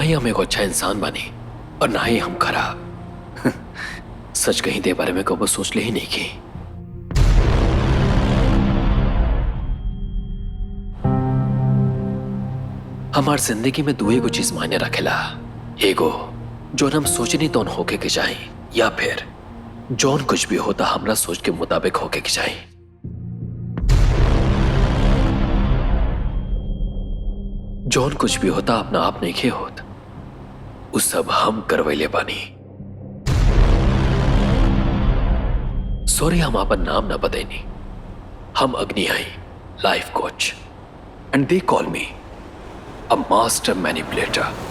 ही हम एक अच्छा इंसान बने और ना ही हम खराब। सच कहीं दे बारे में कबो सोच ले ही नहीं की। हमार जिंदगी में दुए को चीज मायने रखेला। एगो जो हम सोचनी तो होके के चाही, या फिर जौन कुछ भी होता हमरा सोच के मुताबिक होके के चाही। जौन कुछ भी होता अपना आप नहीं खे होत, उस सब हम करवैले बानी। सॉरी हम अपन नाम ना बतैनी। हम Agni I, life coach, and they call me a master manipulator.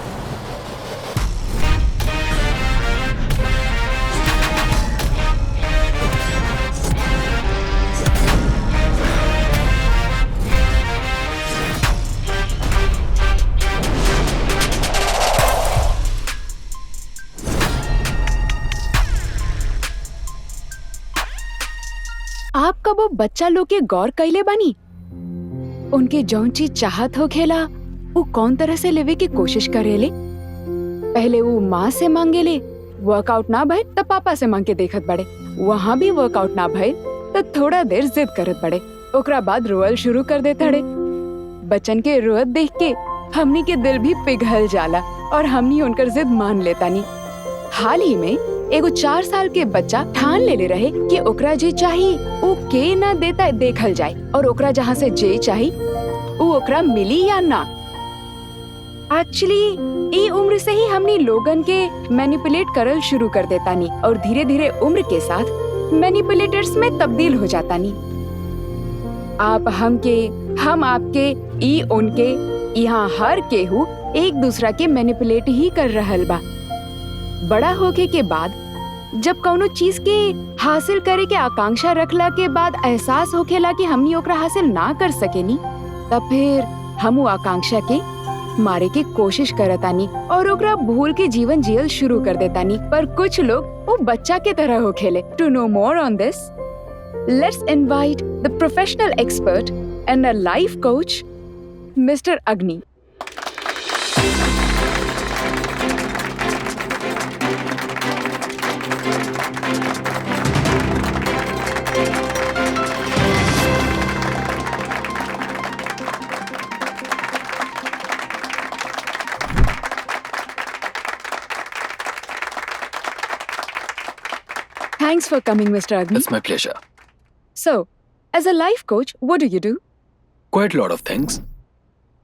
आप कब वो बच्चा लोग के गौर कैले बानी? उनके जौन चीज चाहत हो खेला वो कौन तरह से लेवे की कोशिश करेले। पहले वो माँ से मांगेले, वर्कआउट ना भइल तब पापा से मांग के देखत बड़े, वहाँ भी वर्कआउट ना भइल तब थोड़ा देर जिद करत बड़े, ओकरा बाद रोअल शुरू कर देते बड़े। बच्चन के रोअत देख के हमनी के दिल भी पिघल जाला और हमनी उनकर जिद मान लेता नी। हाल ही में एगो 4 साल के बच्चा ठान ले रहे कि ओकरा जे चाहिए वो के ना देता देखल जाए और ओकरा जहाँ से जे चाहिए वो ओकरा मिली या ना। एक्चुअली ई उम्र से ही हमनी लोगन के मैनिपुलेट करल शुरू कर देता नी और धीरे धीरे उम्र के साथ मैनिपुलेटर्स में तब्दील हो जाता नी। आप हमके, हम आपके, ई उनके, यहाँ हर केहू एक दूसरा के मैनिपुलेट ही कर रहल बा। बड़ा होके के बाद जब कौनो चीज के हासिल करे के आकांक्षा रखला के बाद एहसास होखेला कि हमनी ओकरा हासिल ना कर सकेनी, तब फिर हम वो आकांक्षा के मारे के कोशिश करतानी और ओकरा भूल के जीवन जियल शुरू कर देतानी। पर कुछ लोग वो बच्चा के तरह होखेले। To know more on this, lettuce invite the professional expert and a life Cooch, mister अग्नि। Thanks for coming, Mr. Agni. It's my pleasure. So, as a life coach, what do you do? Quite a lot of things.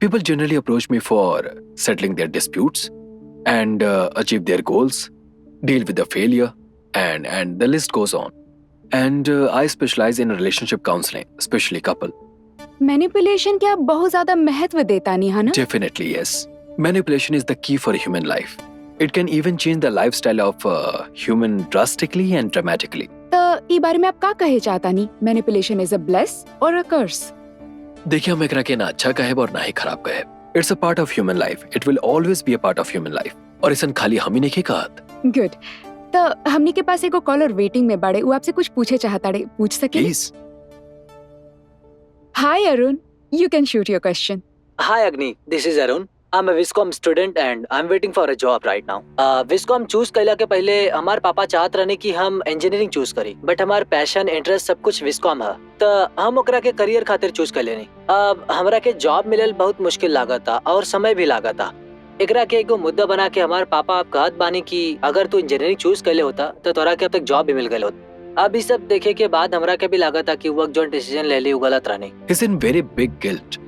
People generally approach me for settling their disputes and achieve their goals, deal with the failure, and the list goes on. And I specialize in relationship counseling, especially couple. Manipulation क्या बहुत ज़्यादा महत्व देता नहीं है ना? Definitely yes. Manipulation is the key for human life. It can even change the lifestyle of human drastically and dramatically. तो ई बारे में आप क्या कहे चाहता नहीं? Manipulation is a bless or a curse? देखिए हम एकरा के ना अच्छा कहे और ना ही खराब कहे। It's a part of human life. It will always be a part of human life. और इसन खाली हम ही नहीं कहत। Good. तो हमनी के पास एगो कॉलर वेटिंग में बाड़े, वो आपसे कुछ पूछे चाहता रे, पूछ सके? Please. Hi Arun, you can shoot your question. Hi Agni, this is Arun. I'm a Viscom student and I'm waiting for a job right now. Viscom choose कैला के पहले हमारे पापा चाहत रहने कि हम इंजीनियरिंग चूज करी, बट हमार पैशन इंटरेस्ट सब कुछ Viscom है, तो हम ओकरा के करियर खातिर चूज कर लेनी। अब हमरा के जॉब मिलल बहुत मुश्किल लागत था और समय भी लागत था। एकरा के एगो मुद्दा बना के हमारे पापा आप कहत बानी कि अगर तू इंजीनियरिंग चूज कर ले होता तो तोरा के अब तक जॉब भी मिल गई होता। अब ये सब देखे के बाद हमरा के भी लागत था कि वो जो डिसीजन ले ली वो गलत रहनी। It's in very big guilt.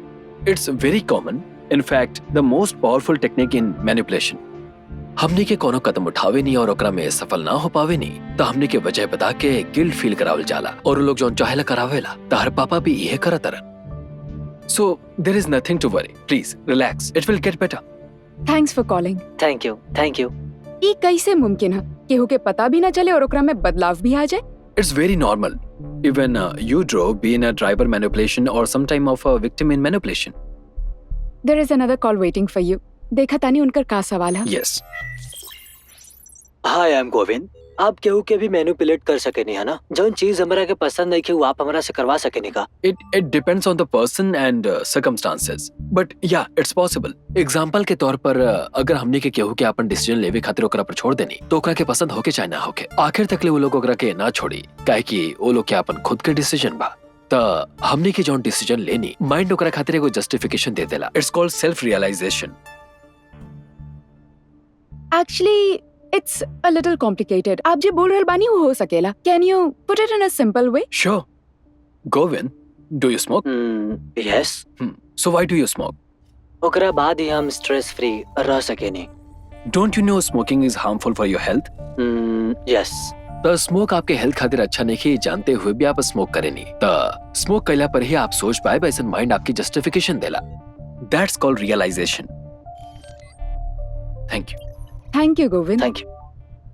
It's very common. In fact, the most powerful technique in manipulation. हमने के कोनो कदम उठावे नहीं और ओकरा में सफल ना हो पावे नहीं, तो हमने के वजह बता के गिल्ट फील करावल जाला और लोग जो चाहेला करावेला, तार पापा भी यह करत रहन। So there is nothing to worry. Please relax. It will get better. Thanks for calling. Thank you, thank you. ई कैसे मुमकिन है केहू के पता भी ना चले और ओकरा में बदलाव भी आ जाए? It's very normal. Even you drove being a driver manipulation or sometime of a victim in manipulation. There is another call waiting for you. देखा तानी उनकर का सवाल है? Yes. Hi, I'm Govind. आप केहू के भी मैनिपुलेट कर सके नहीं है ना, जौन चीज हमरा के पसंद नहीं कि वो आप हमरा से करवा सके नहीं का। It depends on the person and circumstances. But yeah, it's possible. Example के तौर पर अगर हमने के केहू के अपन डिसीजन लेवे खातिर ओकरा पर छोड़ देनी तो ओकरा के पसंद होके चाहे ना होके आखिर तक ले वो लोग ओकरा के ना छोड़ी, काहे कि वो लोग के अपन खुद के डिसीजन बा। त हमने के जौन डिसीजन लेनी माइंड ओकरा खातिर एगो जस्टिफिकेशन दे देला। It's called self realization. Actually it's a little complicated. आप जो बोल रहल बानी वो हो सकेला। Can you put it in a simple way? Sure. Govin, do you smoke? Yes, So why do you smoke? ओकरा बाद ही हम स्ट्रेस फ्री रह सके नहीं। Don't you know smoking is harmful for your health? Yes, त smoke आपके health खातिर अच्छा नहीं है जानते हुए भी आप स्मोक करे नहीं। त स्मोक कैला पर ही आप सोच पाए वैसे माइंड आपकी जस्टिफिकेशन देला। That's called realization. Thank you. Thank you Govind. Thank you.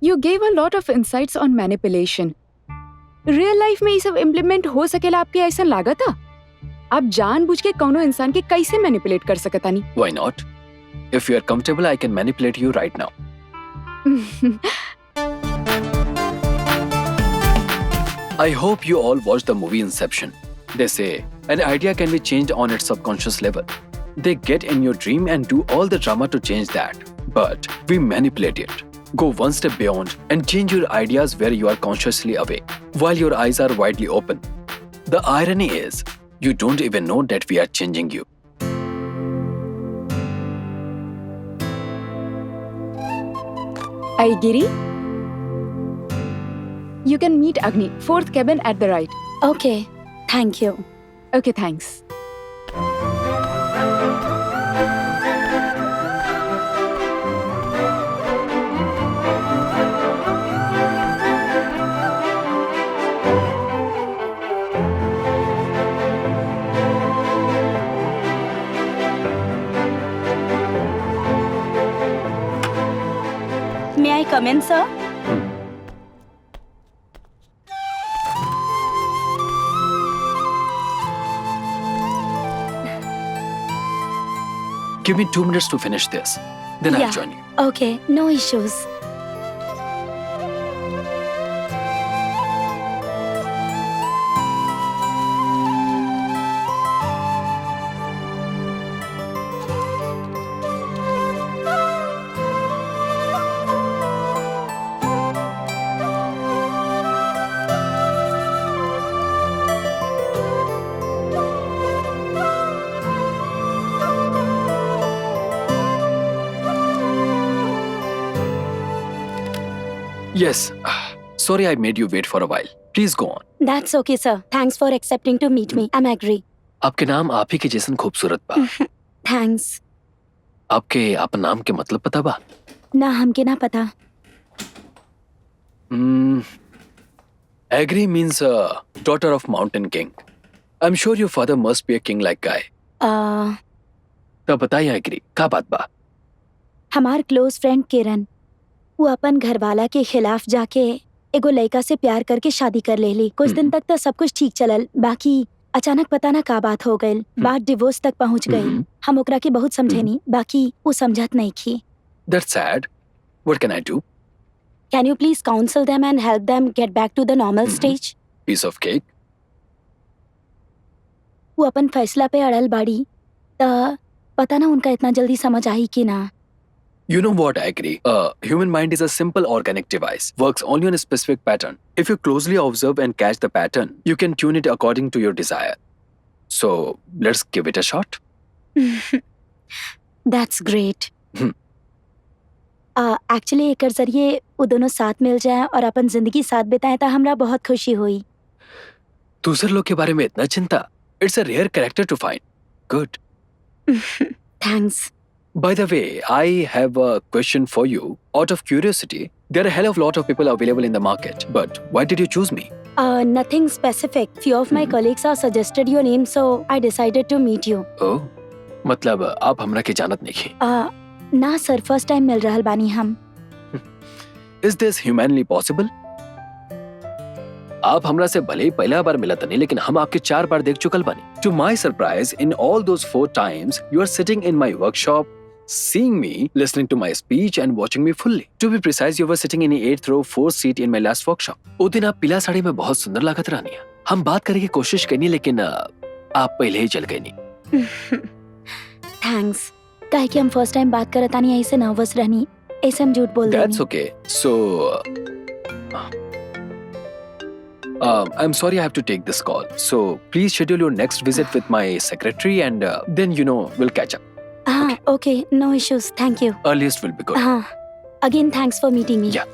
You gave a lot of insights on manipulation. Real life में ये सब इम्प्लीमेंट हो सकेला आपके ऐसा लागता? आप जानबूझ के कौनो इंसान के कैसे मैनिपुलेट कर सकतानी? Why not? If you are comfortable, I can manipulate you right now. I hope you all watched the movie Inception. They say an idea can be changed on its subconscious level. They get in your dream and do all the drama to change that. But we manipulate it. Go one step beyond and change your ideas where you are consciously awake, while your eyes are widely open. The irony is, you don't even know that we are changing you. Aigiri? You can meet Agni, 4th cabin at the right. Okay, thank you. Okay, thanks. May I come in, sir? Give me 2 minutes to finish this. Then I'll Yeah. join you. Okay, no issues. Yes. Sorry I made you wait for a while. Please go on. That's okay, sir. Thanks for accepting to meet me. I'm agree. आपके नाम आप ही के जैसन खूबसूरत बा। Thanks. आपके आपन नाम के मतलब पता बा? ना हमके ना पता. Agri means daughter of mountain king. I'm sure your father must be a king like guy. तब बताइए एग्री, का बात बा? हमार क्लोज फ्रेंड किरण, वो अपन घरवाला के खिलाफ जाके एगो लड़का से प्यार करके शादी कर ले ली। कुछ दिन तक तो सब कुछ ठीक चलल, बाकी अचानक पता ना का बात हो गई, बात डिवोर्स तक पहुंच गई। हम ओकरा के बहुत समझेनी, बाकी वो समझत नहीं की। That's sad. What can I do? Can you please counsel them and help them get back to the normal stage? Piece of cake. वो अपन फैसला पे अड़ल बाड़ी, त पता ना उनका इतना जल्दी समझ आई कि ना। You know what, I agree. Human mind is a simple organic device, works only on a specific pattern. If you closely observe and catch the pattern, you can tune it according to your desire. So, let's give it a shot. That's great. Hmm. Actually एकर जरिए वो दोनों साथ मिल जाए और अपन जिंदगी साथ बिताए तो हमरा बहुत खुशी हुई। दूसरे लोग के बारे में इतना चिंता? It's a rare character to find. Good. Thanks. By the way, I have a question for you. Out of curiosity, there are a hell of a lot of people available in the market. But why did you choose me? Nothing specific. Few of my colleagues have suggested your name, so I decided to meet you. Oh, मतलब आप हमरा के जानत नहीं? ना सर, first time मिल रहल बानी हम। Is this humanly possible? आप हमरा से भले ही पहला बार मिला नहीं, लेकिन हम आपके 4 बार देख चुकल बानी. To my surprise, in all those 4 times, you are sitting in my workshop, seeing me, listening to my speech and watching me fully. To be precise, you were sitting in the 8th row, 4th seat in my last workshop. उस दिन आप पीला साड़ी में बहुत सुंदर लागत रानिया. हम बात करने की कोशिश करनी लेकिन आप पहले ही चल गई नहीं. थैंक्स. काहे कि हम फर्स्ट टाइम बात करत तानी ऐसे नर्वस रहनी. ऐसे हम झूठ बोल That's देनी. okay. So, I'm sorry I have to take this call. So, please schedule your next visit with my secretary and then we'll catch up. हाँ, okay, no issues. Thank you. Earliest will be good. हाँ. Again, thanks for meeting me. Yeah.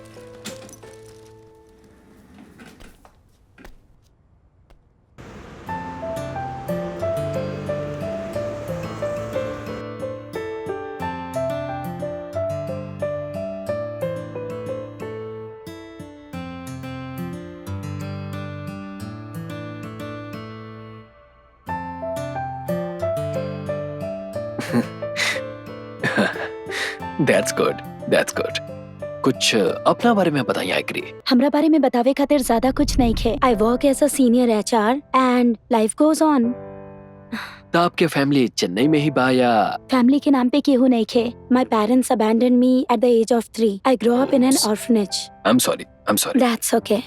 That's good. That's good. कुछ अपना बारे में बताइए आइक्री. हमरा बारे में बतावे खातिर ज्यादा कुछ नहीं खे. I work as a senior HR and life goes on. तो आपके फैमिली चेन्नई में ही बा या? फैमिली के नाम पे केहू नहीं खे. My parents abandoned me at the age of 3. I grew up in an orphanage. I'm sorry. That's okay.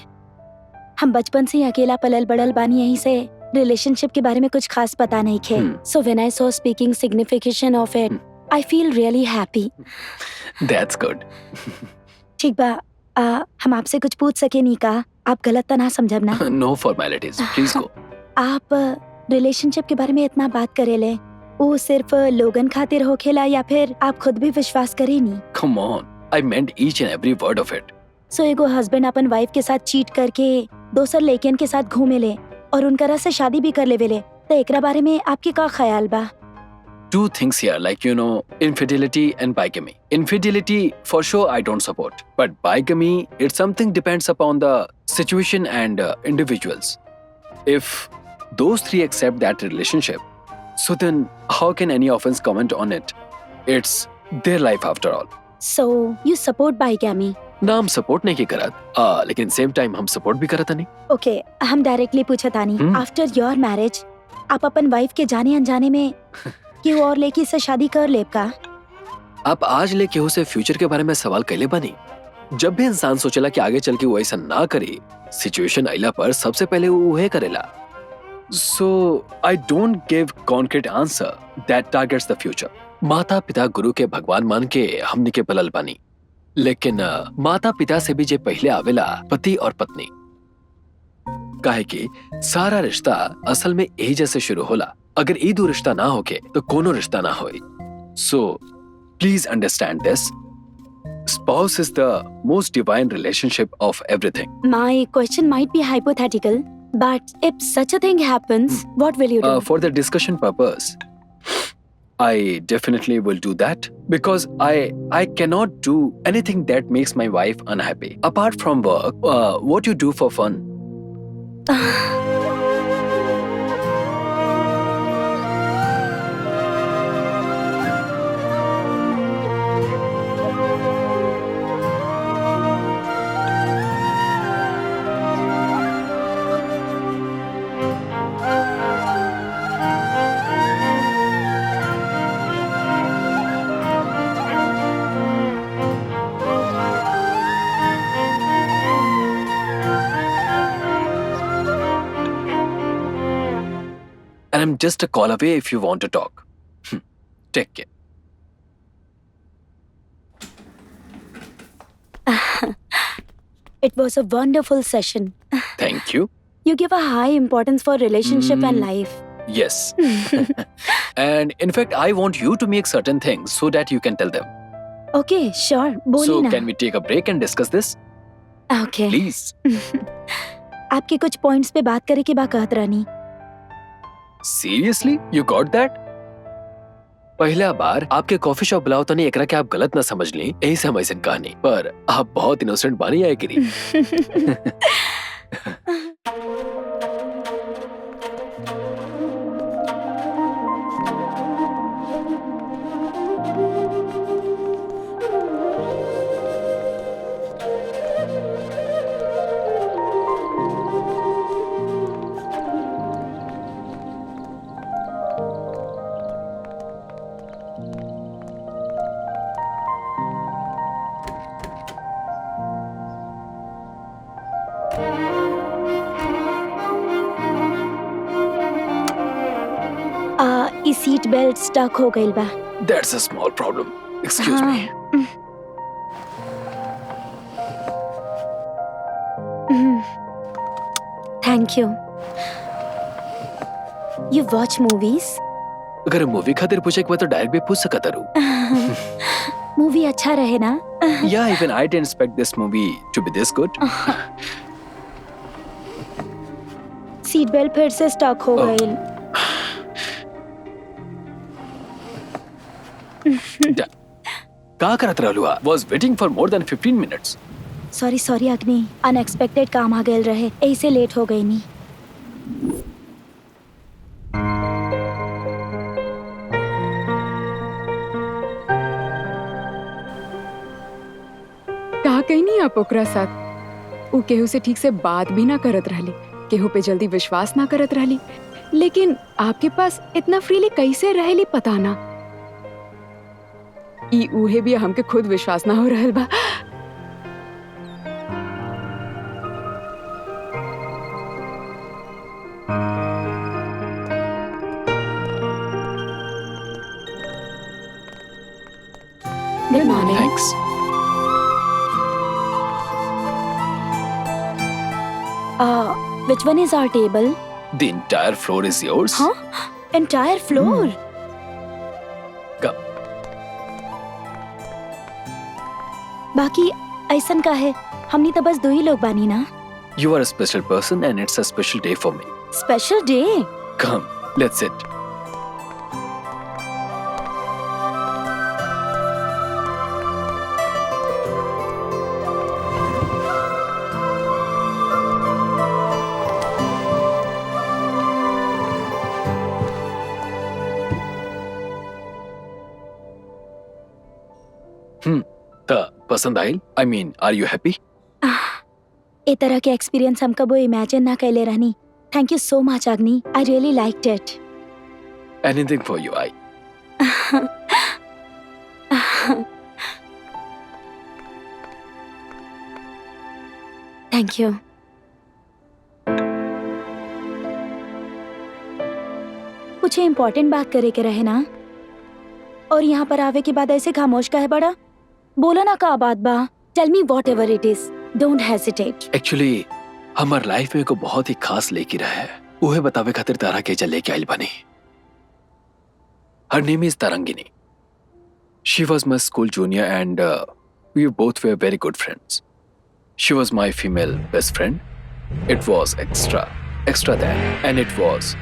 हम बचपन से ही अकेला पलल बड़ल बानी. यहीं से रिलेशनशिप के बारे में कुछ खास पता नहीं खे. So when I saw speaking signification of it, I feel really happy. That's good. ठीक बा. हम आपसे कुछ पूछ सके नहीं का? आप गलत तो ना समझब ना? No formalities. Please go. आप रिलेशनशिप के बारे में इतना बात करेले, वो सिर्फ लोगन खातिर होखेला या फिर आप खुद भी विश्वास करे नी? Come on. I meant each and every word of it. सो एगो हस्बैंड अपन वाइफ के साथ चीट करके दोसर लड़कियन के साथ घूमे ले और उनकरा से शादी भी कर लेवेले, तो एकरा बारे में आपके का ख्याल बा? Two things here, like infidelity and bigamy. Infidelity, for sure, I don't support. But bigamy, it's something depends upon the situation and individuals. If those three accept that relationship, so then how can any of us comment on it? It's their life after all. So you support bigamy? ना हम support नहीं करत, लेकिन सेम time हम support भी करत नहीं. ओके, हम डायरेक्टली पूछत आनी. आफ्टर योर मैरिज आप अपन वाइफ के जाने अनजाने में क्यों और लड़की से शादी कर लेब का? आप आज ले केहू से फ्यूचर के बारे में सवाल कैले बनी? जब भी इंसान सोचेला कि आगे चल के वो ऐसा ना करे, सिचुएशन आइला पर सबसे पहले वो उहे करेला. So I don't give concrete answer that targets the future. माता पिता गुरु के भगवान मान के हमनी के पलल बानी, लेकिन माता पिता से भी जे पहले आवेला पति और पत्नी. काहे कि सारा रिश्ता असल में यही जैसे शुरू होला. अगर ई दो रिश्ता ना होके तो कोनो रिश्ता ना होई. So please understand this. Spouse is the most divine relationship of everything. My question might be hypothetical, but if such a thing happens, what will you do? For the discussion purpose, I definitely will do that because I cannot do anything that makes my wife unhappy. Apart from work, what you do for fun? And I'm just a call away if you want to talk. Take care. It was a wonderful session. Thank you. You give a high importance for relationship and life. Yes. And in fact, I want you to make certain things so that you can tell them. Okay, sure. बोलिए So ना. can we take a break and discuss this? Okay. Please. आपके कुछ points पे बात करे के बा कहत रहनी. Seriously? You got that? पहला बार आपके कॉफी शॉप बुलाओ तो नहीं एकरा के आप गलत ना समझ ली, यही से हम ऐसे कहानी. पर आप बहुत इनोसेंट बानी आए गिरी. सीट बेल्ट स्टक हो गइल बा। That's a small problem, excuse me. Thank you. You watch movies? अगर मूवी खातिर पूछे के बाद तो डायरेक्ट भी पूछ सकता रू। मूवी अच्छा रहे ना? Yeah, even I didn't expect this movie to be this good. Seat belt फिर से स्टक हो Oh. गइल। का करत रहलू? Was waiting for more than 15 minutes. Sorry अग्नि, अनएक्सपेक्टेड काम आ गइल रहे, ऐसे लेट हो गई नी। कहा कहीं नहीं आप ओकरा साथ। उ केहू से ठीक से बात भी ना करत रहली, केहू पे जल्दी विश्वास ना करत रहली, लेकिन आपके पास इतना फ्रीली कैसे रहेली पता ना। ई उहे भी हमके खुद विश्वास ना हो रहल बा। Good morning. Thanks. Which one is our table? The entire floor is yours. Huh? Entire floor? Come. बाकी ऐसन का है, हमनी तो बस दो ही लोग बानी ना। You are a special person and it's a special day for me. Special day? Come, let's sit. पसंद आयल? I mean, are you happy? ए तरह के एक्सपीरियंस हम कबो इमेजिन ना कैले रहनी। थैंक यू सो मच अग्नि, I really liked it. Anything for you, I. Thank you. कुछ इम्पोर्टेंट बात करे के रहे ना, और यहाँ पर आवे के बाद ऐसे खामोश का है बड़ा? बोलो ना का बात बा। Tell me what ever it is, don't hesitate. Actually, हमार लाइफ में को बहुत ही खास लेके रहा है। उहे बतावे खातिर तारा के चले के आइल बनी। Her name is Tarangini. She was my school junior and we both were very good friends. She was my female best friend. It was extra than, and it was.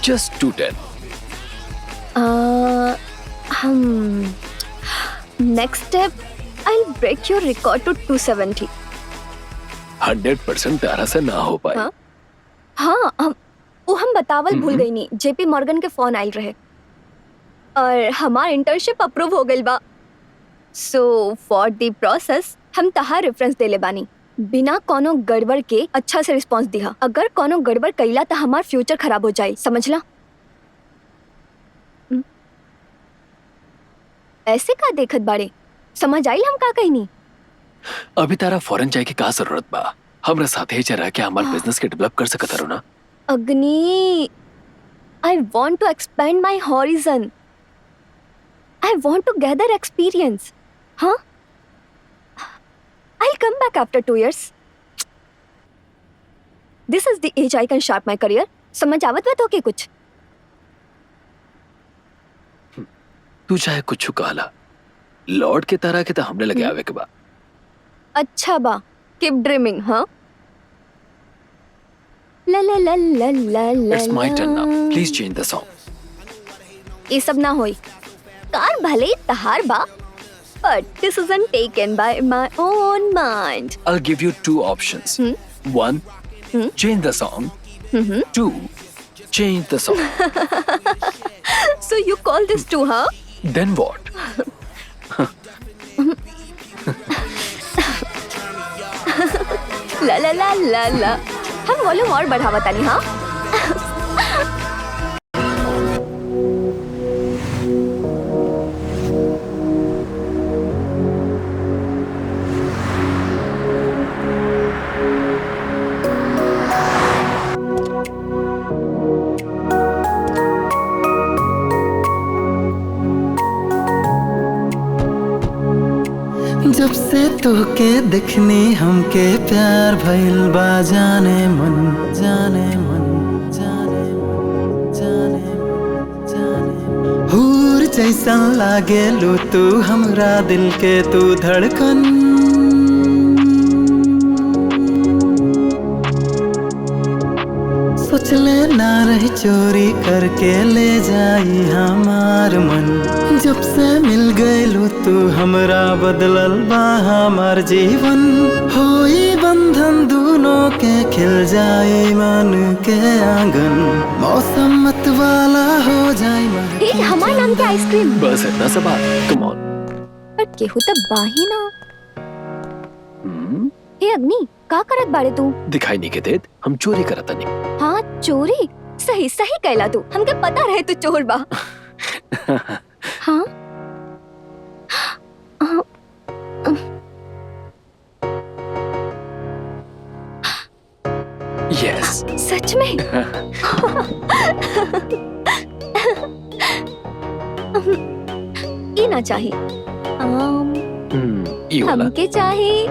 Just 210. Next step, I'll break your record to 270. 100% तारा से ना हो पाए। हाँ? हाँ, वो हम बतावल भूल गई नी। जेपी मॉर्गन के फोन आयल रहे और हमार इंटर्नशिप अप्रूव हो गइल बा। सो फॉर द प्रोसेस हम तहार रेफरेंस देले बानी। बिना कोनो गड़बड़ के अच्छा से रिस्पांस दिहा। अगर कोनो गड़बड़ कइला तो हमार फ्यूचर खराब हो जाए, समझला? ऐसे का देखत बाड़े? समझ आइल हम का कहनी? अभी तारा फॉरेन जाए के का जरूरत बा? हमरा साथे ही रह के हमार बिजनेस के डेवलप कर सकत हरो ना। अग्नि, I want to expand my horizon. I want to gather experience. Huh? I'll come back after 2 years. This is the age I can start my career. समझ आवत बा तो के कुछ? तू चाहे कुछ कहला, लॉर्ड के तरह के तो हमने लगे आवे के बा। अच्छा बा, keep dreaming, हाँ? La la la la la la. It's my turn now. Please change the song. ये सब ना होई। कार भले ही तहार बा, but decision taken by my own mind. I'll give you 2 options. 1, change the song. 2, change the song. So you call this too, huh? Then what? ला ला ला ला ला। हम वॉल्यूम और बढ़ावा तानी, हाँ? जब से तोके दिखनी हमके प्यार भइल बा जाने मन जाने मन जाने मन जाने मन जाने हूर जैसन लागे लू तू हमरा दिल के तू धड़कन सोचले ना रही चोरी करके ले जाई हमार मन जब से मिल गइलू तू हमरा बदलल बा हमार जीवन होई बंधन दोनों के खिल जाई मन के आंगन मौसम मत वाला हो जाई ए हमार नाम के आइसक्रीम बस इतना सा बात, कम ऑन। पर केहू तो बाही ना। ए अग्नि का करत बाड़े तू? दिखाई नहीं के देत, हम चोरी करत नहीं। हाँ चोरी, सही सही कहला तू, हमके पता रहे तू चोर बा। हाँ यस सच में? ये ना चाहिए, ये वाला हमके चाहिए।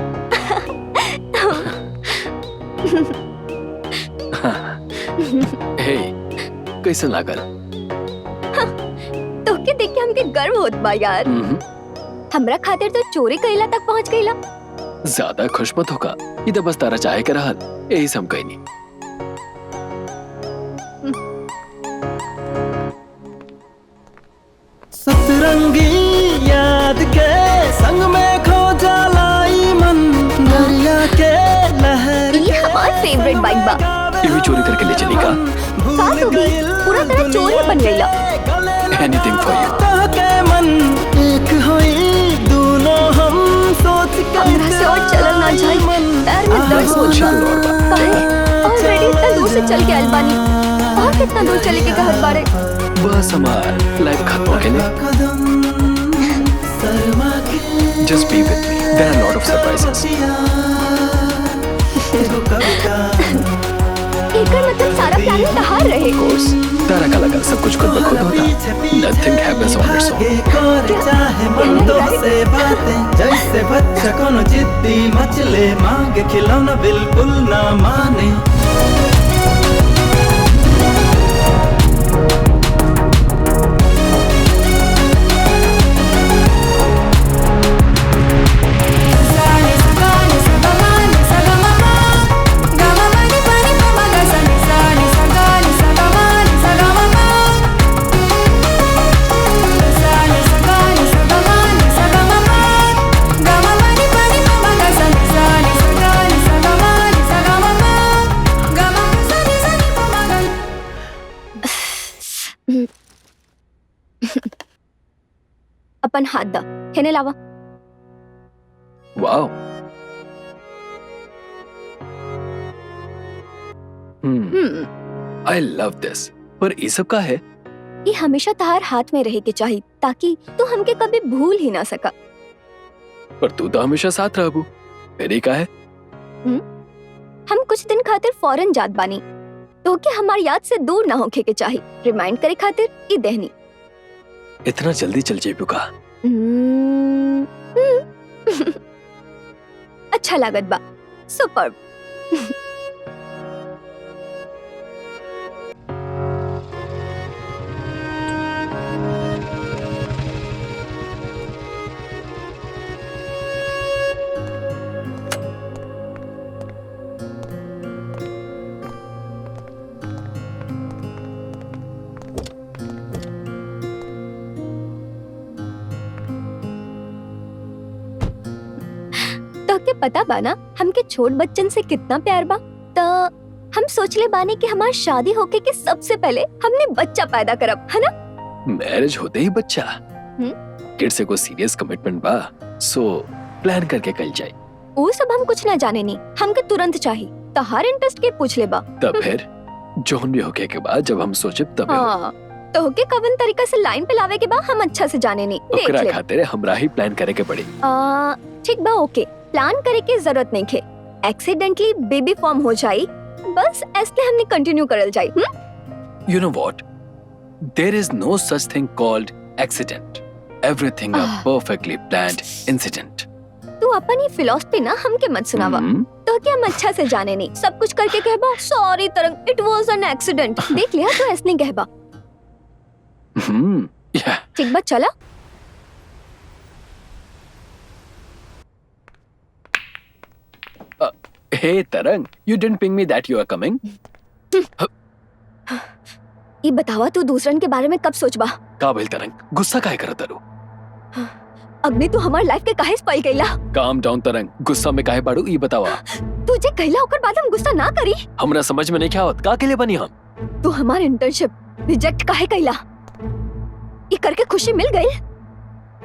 हे कैसे लागल? तो के देख के हमके गर्व होत बा यार। हमरा खातिर तो चोरी कइला तक पहुंच गइला। ज्यादा खुश मत होगा, ये तो बस तारा चाहे के रहल, यही सब कहीं नहीं। सतरंगी याद के संग में खो जालाई मन दरिया के लहर ये हमार फेवरेट बाइक बा। ये भी चोरी करके ले चली का? साथ होगी, पूरा तरह चोरी बन गइला। Anything for you. के मन एक होई दोनों हम सोच के हमरा से और चलल ना जाए, पैर में दर्द हो ऑलरेडी इतना दूर से चल के आइल बानी, और कितना दूर चले के कहत बारे। बस हमार लाइफ खत्म हो गई। Just be with me. There are a lot of surprises. एकर मतलब सारा प्लान तहार रहे। कोर्स तारा का लगा सब कुछ खुद ब खुद होता। Nothing happens on its own. चाहे मंदों से बातें जैसे बच्चा कोनो जिद्दी मचले मांगे खिलौना बिल्कुल ना माने अपन हाथ दा, हेने लावा। वाओ। I love this. पर ये सब का है? ये हमेशा तहार हाथ में रहे के चाहिए, ताकि तू हमके कभी भूल ही ना सका। पर तू तो हमेशा साथ रहबू, फिर ये का है? हम कुछ दिन खातिर फॉरेन जात बानी, तो के हमार याद से दूर ना होके के चाहिए, रिमाइंड करे खातिर ई देहनी। इतना जल्दी चल जेबू का? अच्छा लागत बा, सुपर्ब। तो के पता बा ना हमके छोट बच्चन से कितना प्यार बा, तो हम सोचले बानी कि हमार शादी होके के सबसे पहले हमने बच्चा पैदा करब, है ना? मैरिज होते ही बच्चा? किड से कोई सीरियस कमिटमेंट बा, सो प्लान करके कल जाए। वो सब हम कुछ ना जाने नी, हमके तुरंत चाहिए। तो हर इंटरेस्ट के पूछ ले बा। तब फिर जोन भी होके के बाद जब हम सोचे तब हाँ, तो के कवन तरीका से लाइन पे लावे के बाद हम अच्छा से जाने नी, देख ओकरा ले। खातिर हमरा ही प्लान करे के पड़ी। ठीक बा, ओके, प्लान करे की जरूरत नहीं खे। एक्सीडेंटली बेबी फॉर्म हो जाई, बस ऐसे हमने कंटिन्यू करल जाई। You know what? There is no such thing called accident. Everything a perfectly planned incident. अपन ही फिलॉसफी ना हमके मत सुनावा। तो क्या हम अच्छा से जाने नहीं, सब कुछ करके कहबा सॉरी तरंग, इट वाज एन एक्सीडेंट। देख लिया तो ऐसे नहीं कहबा। yeah. ठीक बात, चला। Hey Tarang, you didn't ping me that you are coming. ये बतावा तू दूसरन के बारे में कब सोचबा? का भइल तरंग, गुस्सा काहे करत तारू? अग्नि तू हमार लाइफ के काहे स्पॉइल कइला? काम डाउन तरंग, गुस्सा में काहे बाड़ू ई बतावा। तुझे कइला ओकर बाद हम गुस्सा ना करी? हमरा समझ में नहीं क्या आवत, का के लिए बनी हम? तू हमार इंटर्नशिप रिजेक्ट काहे कइला? ये करके खुशी मिल गई?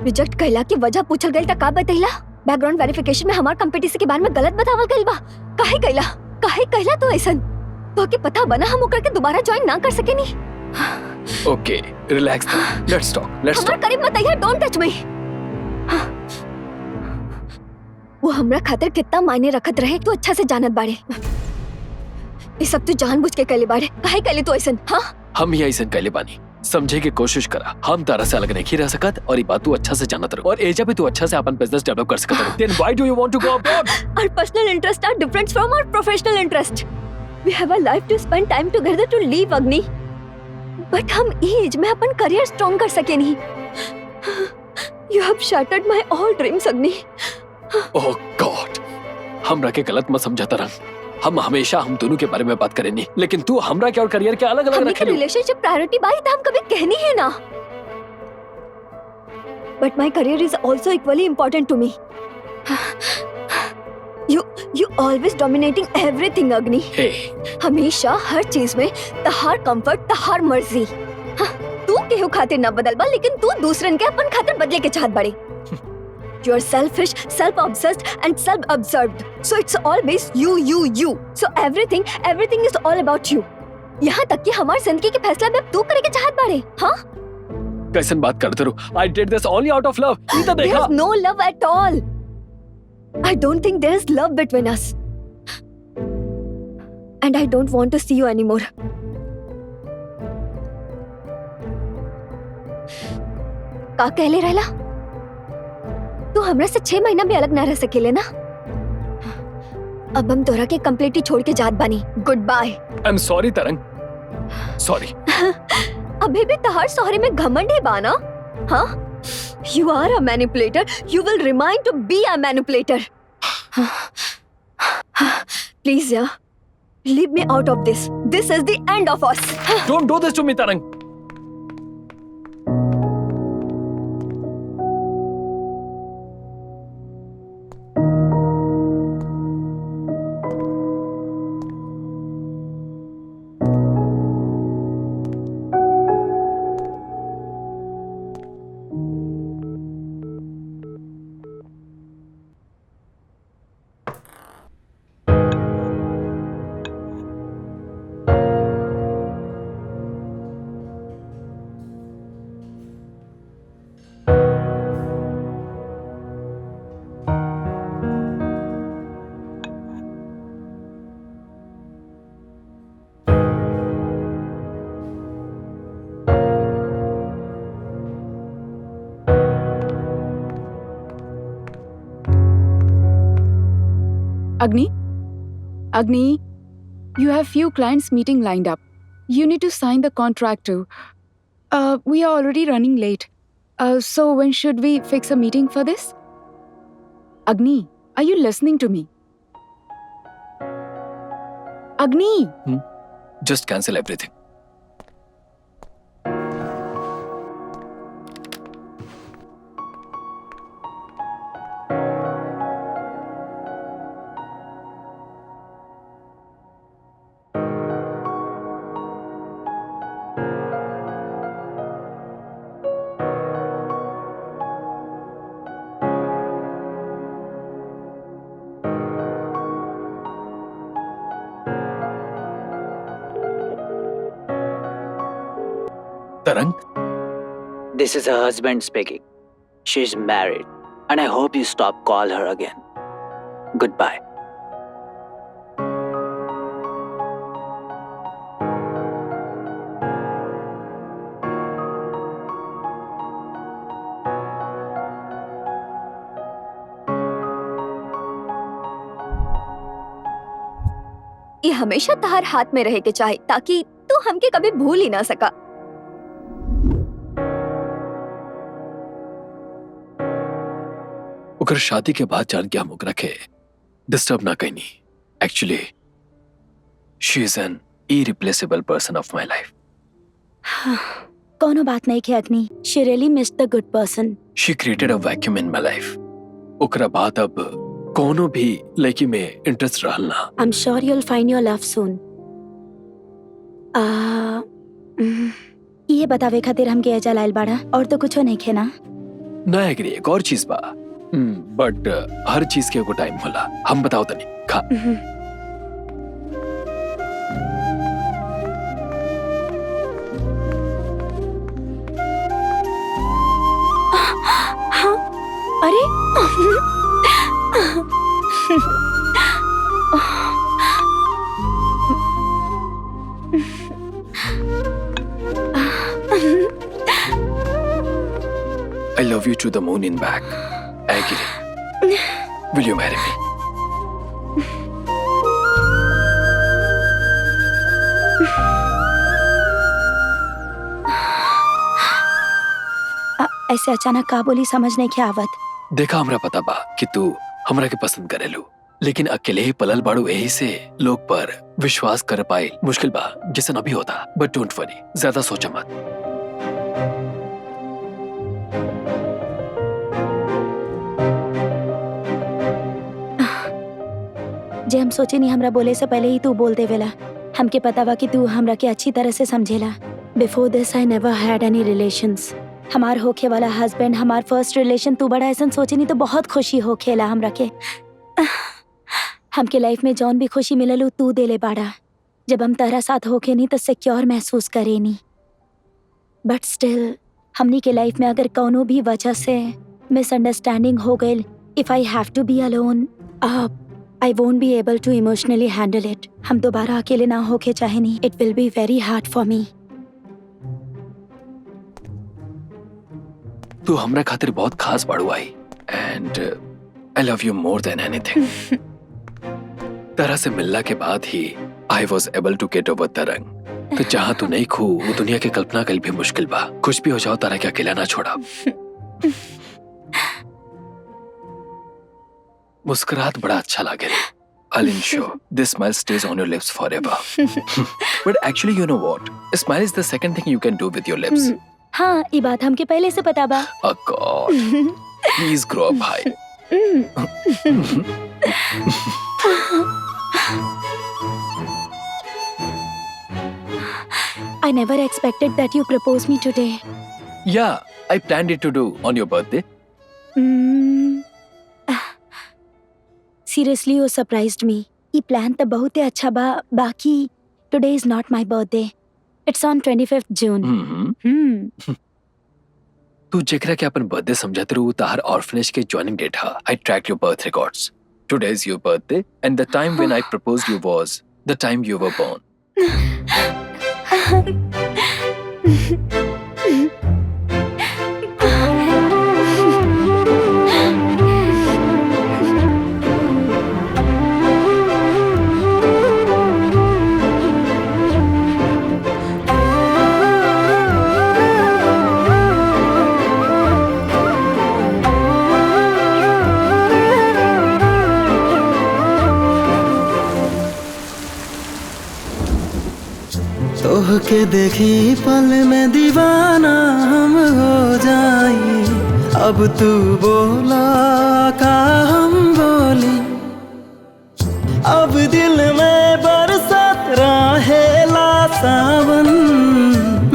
रिजेक्ट कइला की वजह पूछल गइल त का बतैला? बैकग्राउंड वेरिफिकेशन में हमार कंपटीशन के बारे में गलत बतावल गइल बा। काहे कइला? काहे कइला तू ऐसन? तो के पता बना हम ओकर के दोबारा ज्वाइन ना कर सकेनी। Okay, relax. Let's talk. हमार करीब मत आइए, डोंट टच मी। वो हमरा खातिर कितना मायने रखत रहे तू अच्छा से जानत बाड़े। ये सब तू जानबूझ के कइले बाड़े। काहे कइले तू ऐसन? हां, हम ही ऐसन कइले बानी। समझे की कोशिश करा, हम तारा से अलग नहीं रह सकत और ये बात तू अच्छा से जानत रहो और एजा भी तू अच्छा से अपन बिजनेस डेवलप कर सकत रहो। Then why do you want to go abroad? Our personal interests are different from our professional interest. We have a life to spend time together to live, Agni. But हम एज में अपन career strong कर सके नहीं। You have shattered my all dreams, Agni. Oh God, हमरा के गलत मत समझा तरंग। हम हमेशा हम दोनों के बारे में बात करें नहीं, लेकिन तू हमरा के और करियर के अलग अलग रखे। रिलेशनशिप प्रायोरिटी बाई तो हम कभी कहनी है ना। But my career is also equally important to me. You always dominating everything, Agni. Hey, हमेशा हर चीज में तहार कंफर्ट, तहार मर्जी। हाँ, तू केहू खातिर ना बदलबा, लेकिन तू दूसरन के अपन खातिर बदले के चाहत बड़े। You are selfish, self-obsessed and self-absorbed. So it's always you. So everything is all about you. यहाँ तक कि हमारी जिंदगी के फैसला में अब तू करे के चाहत बाड़े, हाँ? कैसन बात करते रहो? I did this only out of love. ये तो देखा। There's no love at all. I don't think there is love between us. And I don't want to see you anymore. का कहले रहला? तू हमरा से 6 महीना भी अलग ना रह सकेले ना? अब हम तोरा के कंप्लीटली छोड़ के जात बानी। Good bye. I'm sorry तरंग। Sorry. अभी भी तहार सॉरी में घमंड है बाना? हाँ? You are a manipulator. You will remain to be a manipulator. Please, yeah. Leave me out of this. This is the end of us. Don't do this to me, Tarang. Agni, you have few clients meeting lined up. You need to sign the contract too. We are already running late. So when should we fix a meeting for this? Agni, are you listening to me? Agni! Just cancel everything. Tarang? This is her husband speaking. She's married, and I hope you stop call her again. Goodbye. ये हमेशा तहार हाथ में रहे के चाहे ताकि तू हमके कभी भूल ही ना सका। ओकर शादी के बाद जान के हम ओकरा के डिस्टर्ब ना कहीं। Actually she is an irreplaceable person of my life. कोनो बात नहीं के अग्नि, she really missed the good person. She created a vacuum in my life. ओकरा बाद अब कोनो भी लड़की में इंटरेस्ट रहल ना। I am sure you will फाइंड योर लव सून। ये बतावे खातिर हम के चलाइल बाड़ा और तो कुछो नहीं खे ना। ना एग्री, एक और चीज बा। बट हर चीज के एगो टाइम होला। हम बताओ तनी खा। अरे I love you to the moon and back. Agree. Will you marry me? ऐसे अचानक का बोली समझ नहीं के आवत। देखा हमरा पता बा कि तू हमरा के पसंद करेलू, लेकिन अकेले ही पलल बाड़ू, यही से लोग पर विश्वास कर पाए मुश्किल बा जैसे न भी होता। बट डोंट वरी, ज्यादा सोचा मत। जे हम सोचे नहीं हमरा बोले से पहले ही तू बोल देवेला। हमके पता बा कि तू हमरा के अच्छी तरह से समझेला। Before this I never had any relations. हमार होखे वाला हस्बैंड, हमार फर्स्ट रिलेशन, तू बड़ा ऐसा सोचे नहीं तो बहुत खुशी हो खेला हमरा के। हमके लाइफ में जौन भी खुशी मिलल तू देले बाड़ा। जब हम तेरा साथ होके नहीं तो सिक्योर महसूस करे नहीं। बट स्टिल हमनी के लाइफ में अगर कौनो भी वजह से मिसअंडरस्टैंडिंग हो गई, if I have to be alone, I won't be able to emotionally handle it. हम दोबारा अकेले ना होके चाहे नहीं। It will be very hard for me. तू हमरा खातिर बहुत खास बाड़ू आई, and I love you more than anything. तरह से मिलना के बाद ही I was able to get over तरंग। तो जहाँ तू नहीं खू, वो दुनिया की कल्पना कल भी मुश्किल बा। कुछ भी हो जाओ, तारा के अकेला ना छोड़ा। मुस्कुराहट बड़ा अच्छा लगे। I'll ensure this smile stays on your lips forever. But actually, you know what? A smile is the second thing you can do with your lips. हाँ, ये बात हमके पहले से पता बा। Oh God, please grow up high. I never expected that you proposed me today. Yeah, I planned it to do on your birthday. Seriously, you surprised me. ये plan तो बहुत ही अच्छा बा। बाकी today is not my birthday. It's on 25th June. तू जेकरा के अपन बर्थडे समझत रहू, ताहर ऑर्फनेज के जॉइनिंग डेट हा। I tracked your birth records. Today is your birthday, and the time when I proposed you was the time you were born. तोह के देखी पल में दीवाना हम हो जाई। अब तू बोला का हम बोली। अब दिल में बरसात रहेला सावन।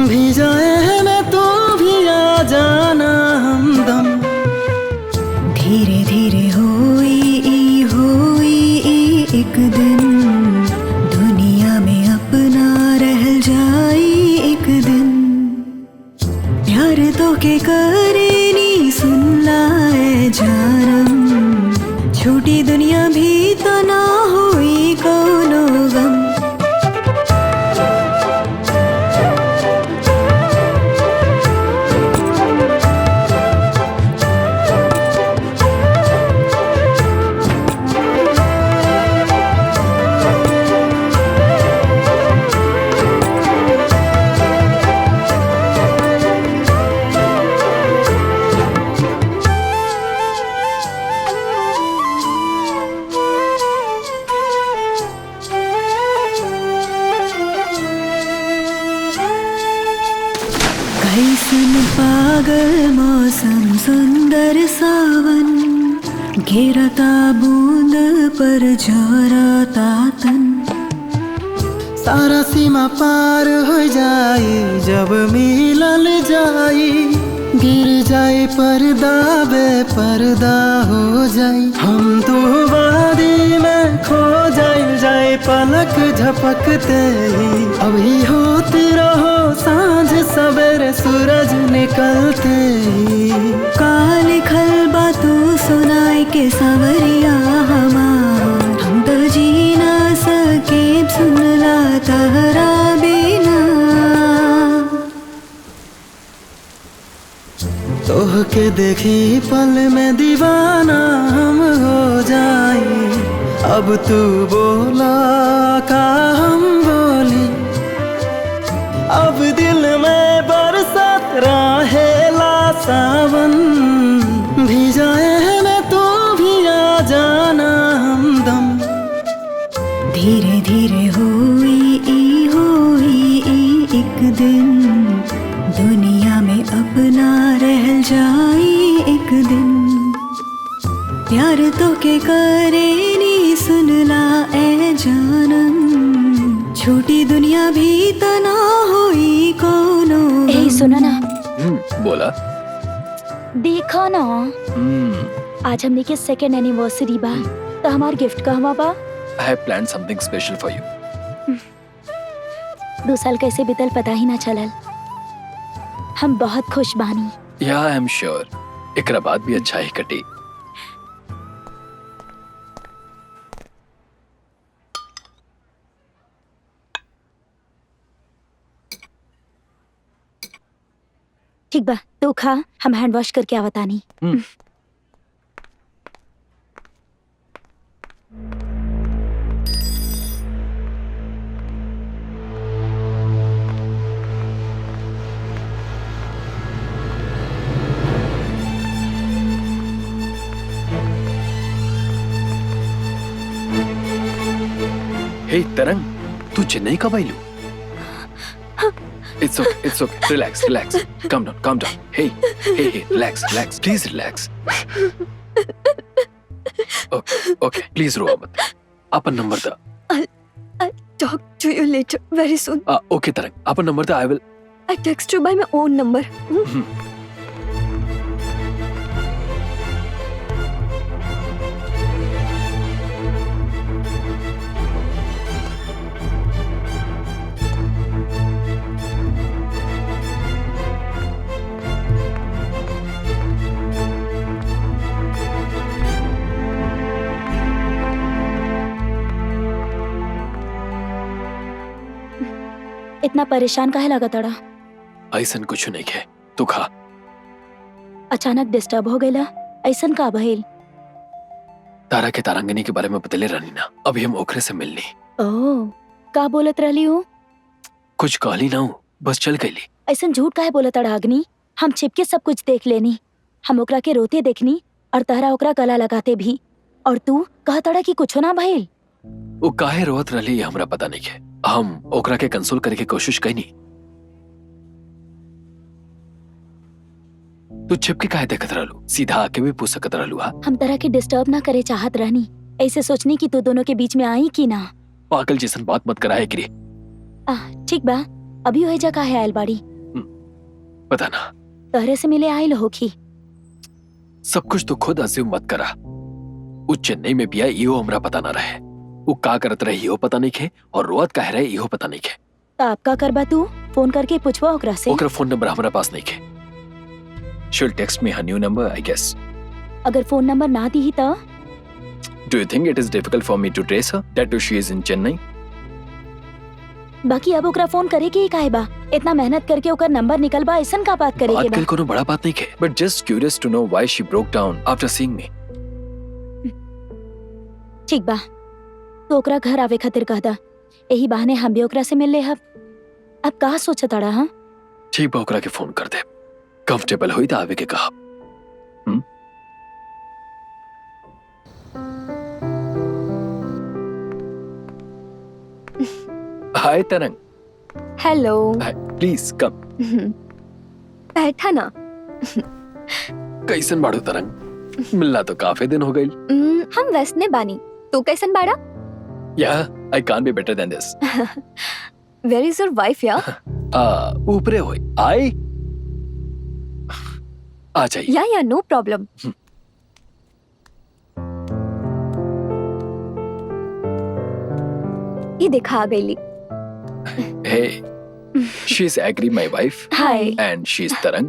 भीजाए में तू भी आ जाना हमदम। धीरे धीरे होई एक दिन दुनिया में अपना रह जाई एक दिन। प्यार तो के करे नी सुन लाए जानम। छोटी दुनिया भी तो ना हुई कोनो गम। सुंदर सावन घेरता बूंद पर झरता तन सारा सीमा पार हो जाए जब मिलल जाई गिर जाए पर्दा बेपर्दा हो जाए हम तो वादी में खो जाए पलक झपकते ही अभी होती रहो सांझ सवेरे सूरज निकलते ही काली खल बातों सुनाए के सवरिया हमार हम तो जी ना सके सुनला तहरा बिना तोह के देखी पल में दीवाना हम हो जाए अब तू बोला का हम बोली अब दिल में बरसात रहेला सावन भिजाए में तू भी आ जाना हमदम धीरे धीरे हुई एक दिन दुनिया में अपना रह जाई एक दिन प्यार तो के करे नी सुनला ए जानम छोटी दुनिया भी तना हुई कोनो ए सुना ना, बोला। देखो ना आज हमने के सेकेंड एनिवर्सरी बा तो हमार गिफ्ट कहवा बा? I have planned something special for you. 2 साल कैसे बीतल पता ही ना चलल। हम बहुत खुश बानी। Yeah, I am sure. एकरा बाद भी अच्छा ही कटी। ठीक बा, तू खा, हम हैंड वॉश करके आवतानी। Hey तरंग, तू चेन्नई कब आइलू? It's okay. Relax. Calm down. Hey, relax. Please relax. Okay. Please रो मत. अपन नंबर दा. I'll talk to you later, very soon. Okay तरंग, अपन नंबर दा. I text you by my own number. इतना परेशान काहे लगा तड़ा? ऐसन कुछ नहीं है, तू खा। अचानक डिस्टर्ब हो गईला, ऐसन का भइल? तारा के तारांगनी के बारे में बतले रहनी ना, अभी हम ओखरे से मिलनी। ओह, का बोलत रहली हूँ? कुछ कहली ना हूँ, बस चल गईली। ऐसन झूठ काहे बोलत तड़ा अग्नि? हम छिपके सब कुछ देख लेनी, हम ओकरा के रोते देखनी और तहरा ओकरा गला लगाते भी, और तू कहा तड़ा कि कुछ ना भइल। वो काहे रोत रहली ये हमरा पता नहीं है। हम ओकरा के कंसोल करे के कोशिश कईनी। तू छिपके काहे देखत रहलू? सीधा आके भी पूछ सकत रहलू। हम तरह के डिस्टर्ब ना करे चाहत रहनी, ऐसे सोचनी कि तू दोनों के बीच में आई कि ना। पागल जैसन बात मत कराए गिरी। ठीक बा, अभी वही जगह है आयल बाड़ी। पता ना, तहरे से मिले आयल होखी। सब कुछ तो खुद अज्यूम मत करा। वो चेन्नई में भी आई, इहो हमरा पता ना रहे। वो का करत रही इहो पता नहीं है, और रोअत कह रहे इहो पता नहीं है। तो आप का करबा? तू फोन करके पूछवा ओकरा से। ओकरा फोन नंबर हमरा पास नहीं है। She'll text me her new number, I guess. अगर फोन नंबर ना दी तो? Do you think it is difficult for me to trace her? That too she is in Chennai. बाकी अब ओकरा फोन करे के ही काहे बा? इतना मेहनत करके ओकर नंबर निकल बा, ऐसन का बात करे के बा? आजकल कोनो बड़ा बात नहीं है, but just curious to know why she broke down after seeing me. ठीक बा, तो ओकरा घर आवे खातिर कह दा। यही बहाने हम भी ओकरा से मिल ले हब। अब का सोचत अड़ा? हाँ ठीक बा, ओकरा के फोन कर दे। कंफर्टेबल हुई तो आवे के कहा। हाय तरंग। हेलो। Please come. बैठा ना। कैसन बाड़ू तरंग? मिलना तो काफी दिन हो गई। हम वैसने बानी, तू कैसन बाड़ा? या I can't be better than this. Where is your wife या? ऊपरे होई आई आ जाइए। या नो प्रॉब्लम। ये देखा आ गई। Hey, she's Agri, my wife, hi. and she's Tarang.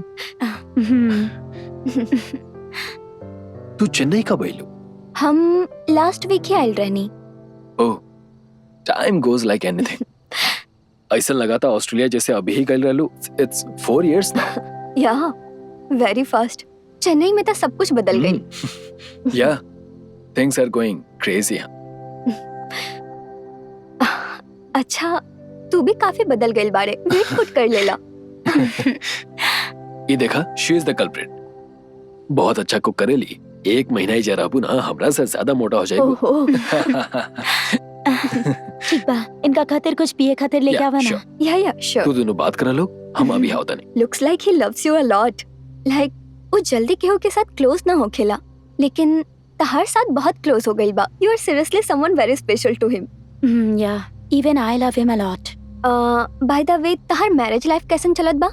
तू चेन्नई कब आइलू? हम लास्ट वीक ही आयल रहनी। Oh, time goes like anything. ऐसा लगा था ऑस्ट्रेलिया जैसे अभी ही गए रहलू। It's 4 years now. या वेरी फास्ट। चेन्नई में तो सब कुछ बदल गई। Yeah, things are going crazy. अच्छा, तू भी काफी बदल गई बारे। वेट पुट कर लेला। ये देखा, she is the culprit. बहुत अच्छा कुक करेली। 1 महीना ही जराबू ना हमरा से ज्यादा मोटा हो जाएगी। ओहो। ठीक बा, इनका खातिर कुछ पिए खातिर लेके आवा ना। या श्योर। तू दोनों बात करा लो, हम अभी आवता नहीं। Looks like he loves you a lot. Like वो जल्दी केहू के साथ क्लोज ना हो खेला, लेकिन तहार साथ बहुत क्लोज हो गई बा। You are seriously someone very special to him. या even I love him a lot. By the way, तहार मैरिज लाइफ कैसन चलत बा?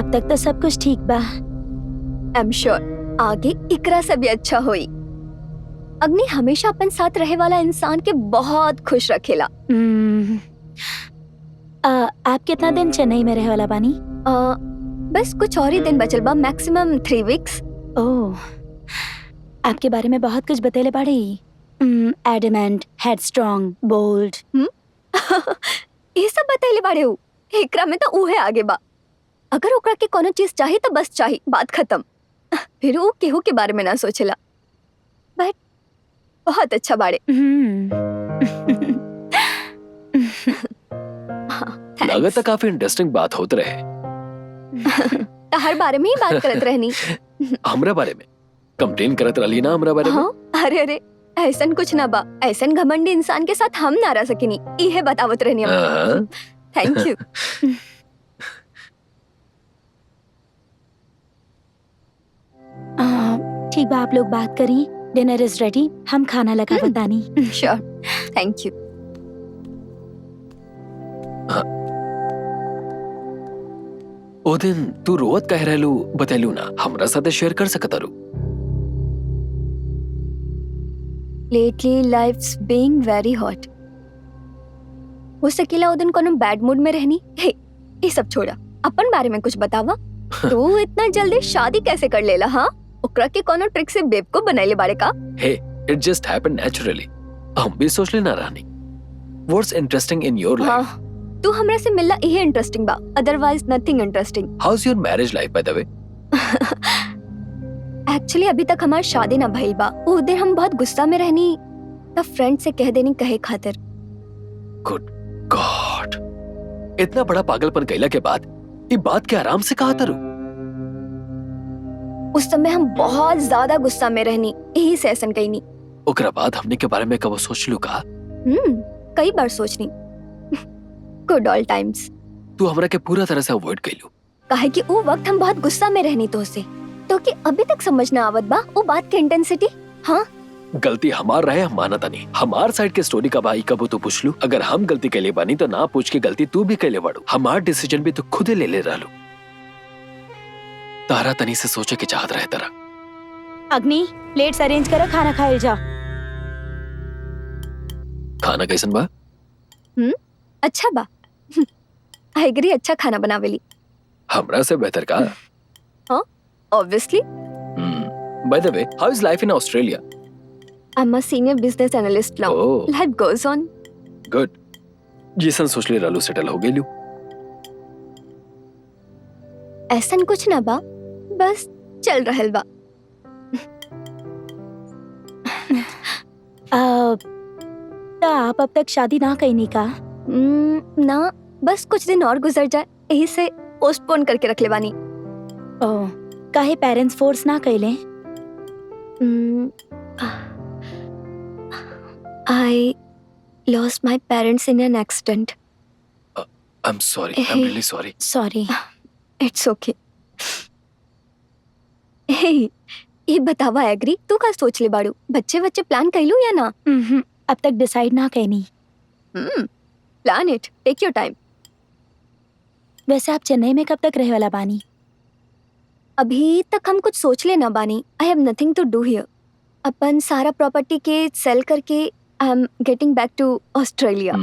अब तक तो सब कुछ ठीक बा। आई एम श्योर आगे इकरा से भी अच्छा होई। अग्नि हमेशा अपन साथ रहे वाला इंसान के बहुत खुश रखेला। आप कितना दिन चेन्नई में रहे वाला बानी? बस कुछ और ही दिन बचल बा, मैक्सिमम 3 वीक्स। ओह, आपके बारे में बहुत कुछ बतेले बाड़ी। Adamant, headstrong, bold. ये सब बतैले बाड़े हूँ। एकरा में तो उहे आगे बा। अगर ओकरा के कोनो चीज चाहिए तो बस चाहिए, बात खत्म। फिर वो केहू के बारे में ना सोचेला। बट बहुत अच्छा बाड़े। लागत है काफी इंटरेस्टिंग बात होत रहे। हर बारे में ही बात करत रहनी। हमरा बारे में कंप्लेन करत रही ना हमरा बारे में। हाँ, अरे ऐसन कुछ ना बा। ऐसन घमंडी इंसान के साथ हम ना रह सकेनी, इहे बतावत रहनी हम। Thank you. ठीक बा, आप लोग बात करी। डिनर इज रेडी, हम खाना लगा बतानी। Sure, thank you. ओ दिन तू रोवत कह रहलू, बतैलू ना हमरा साथे शेयर कर सकत रू। Lately, life's being very hot. हो सकेला वो दिन कोनो बैड मूड में रहनी। हे, ये सब छोड़ा, अपन बारे में कुछ बतावा। तू इतना जल्दी शादी कैसे कर लेला? हाँ, ओकरा के कोनो ट्रिक से बेब को बनाइले बारे का? हे, it just happened naturally. हम भी सोच लेना रानी। What's interesting in your life? हाँ, तू हमरा से मिलना इहे इंटरेस्टिंग बा, otherwise nothing interesting. How's your marriage life by the way? Actually अभी तक हमार शादी ना भइल बा। वो दिन हम बहुत गुस्सा में रहनी, तब फ्रेंड से कह देनी कहे खातिर। Good God! इतना बड़ा पागलपन कैला के बाद ये बात के आराम से कहा तरू। उस समय हम बहुत ज्यादा गुस्सा में रहनी, यही से ऐसन कही। ओकरा बाद हमने के बारे में कब सोच लू का? कई बार सोचनी। Good all times. तू हमरा के पूरा तरह से अवॉइड कैलू। काहे कि वो वक्त हम बहुत गुस्सा में रहनी तो से, तो कि अभी तक समझ ना आवत बा वो बात के इंटेंसिटी। हाँ, गलती हमार रहे, हम मानता नहीं। हमार साइड के स्टोरी का भाई कबू तो पूछ लू। अगर हम गलती कैले बानी तो ना पूछ के गलती तू भी कैले बाड़ू। हमार डिसीजन भी तू खुद ले ले रहलू। तारा तनी से सोचे के चाहत रहे तारा। अग्नि, प्लेट्स अरेंज करो, खाना खाए जाओ। खाना कैसन बा? अच्छा बा। आई एग्री, अच्छा खाना बनावेली। हमरा से बेहतर का? हाँ, obviously. By the way, how is life in Australia? I am a senior business analyst now. Oh. Life goes on. Good. जिसन सोच ले रहलू सेटल हो गेलू। ऐसन कुछ ना बा, बस चल रहल बा। तो आप अब तक शादी ना कईनी का? ना, बस कुछ दिन और गुजर जाए, यही से पोस्टपोन करके रख ले बानी। ओह, काहे पेरेंट्स फोर्स ना कैले? I lost my parents in an accident. I'm sorry. I'm really sorry. Sorry. It's okay. हे, ये बतावा एग्री तू का सोच ले बाड़ू बच्चे बच्चे प्लान कैलू या ना? अब तक डिसाइड ना कैनी। Plan it, take your time. वैसे आप चेन्नई में कब तक रहे वाला बानी? अभी तक हम कुछ सोच ले ना बानी। I have nothing to do here. अपन सारा प्रॉपर्टी के सेल करके I am getting back to Australia.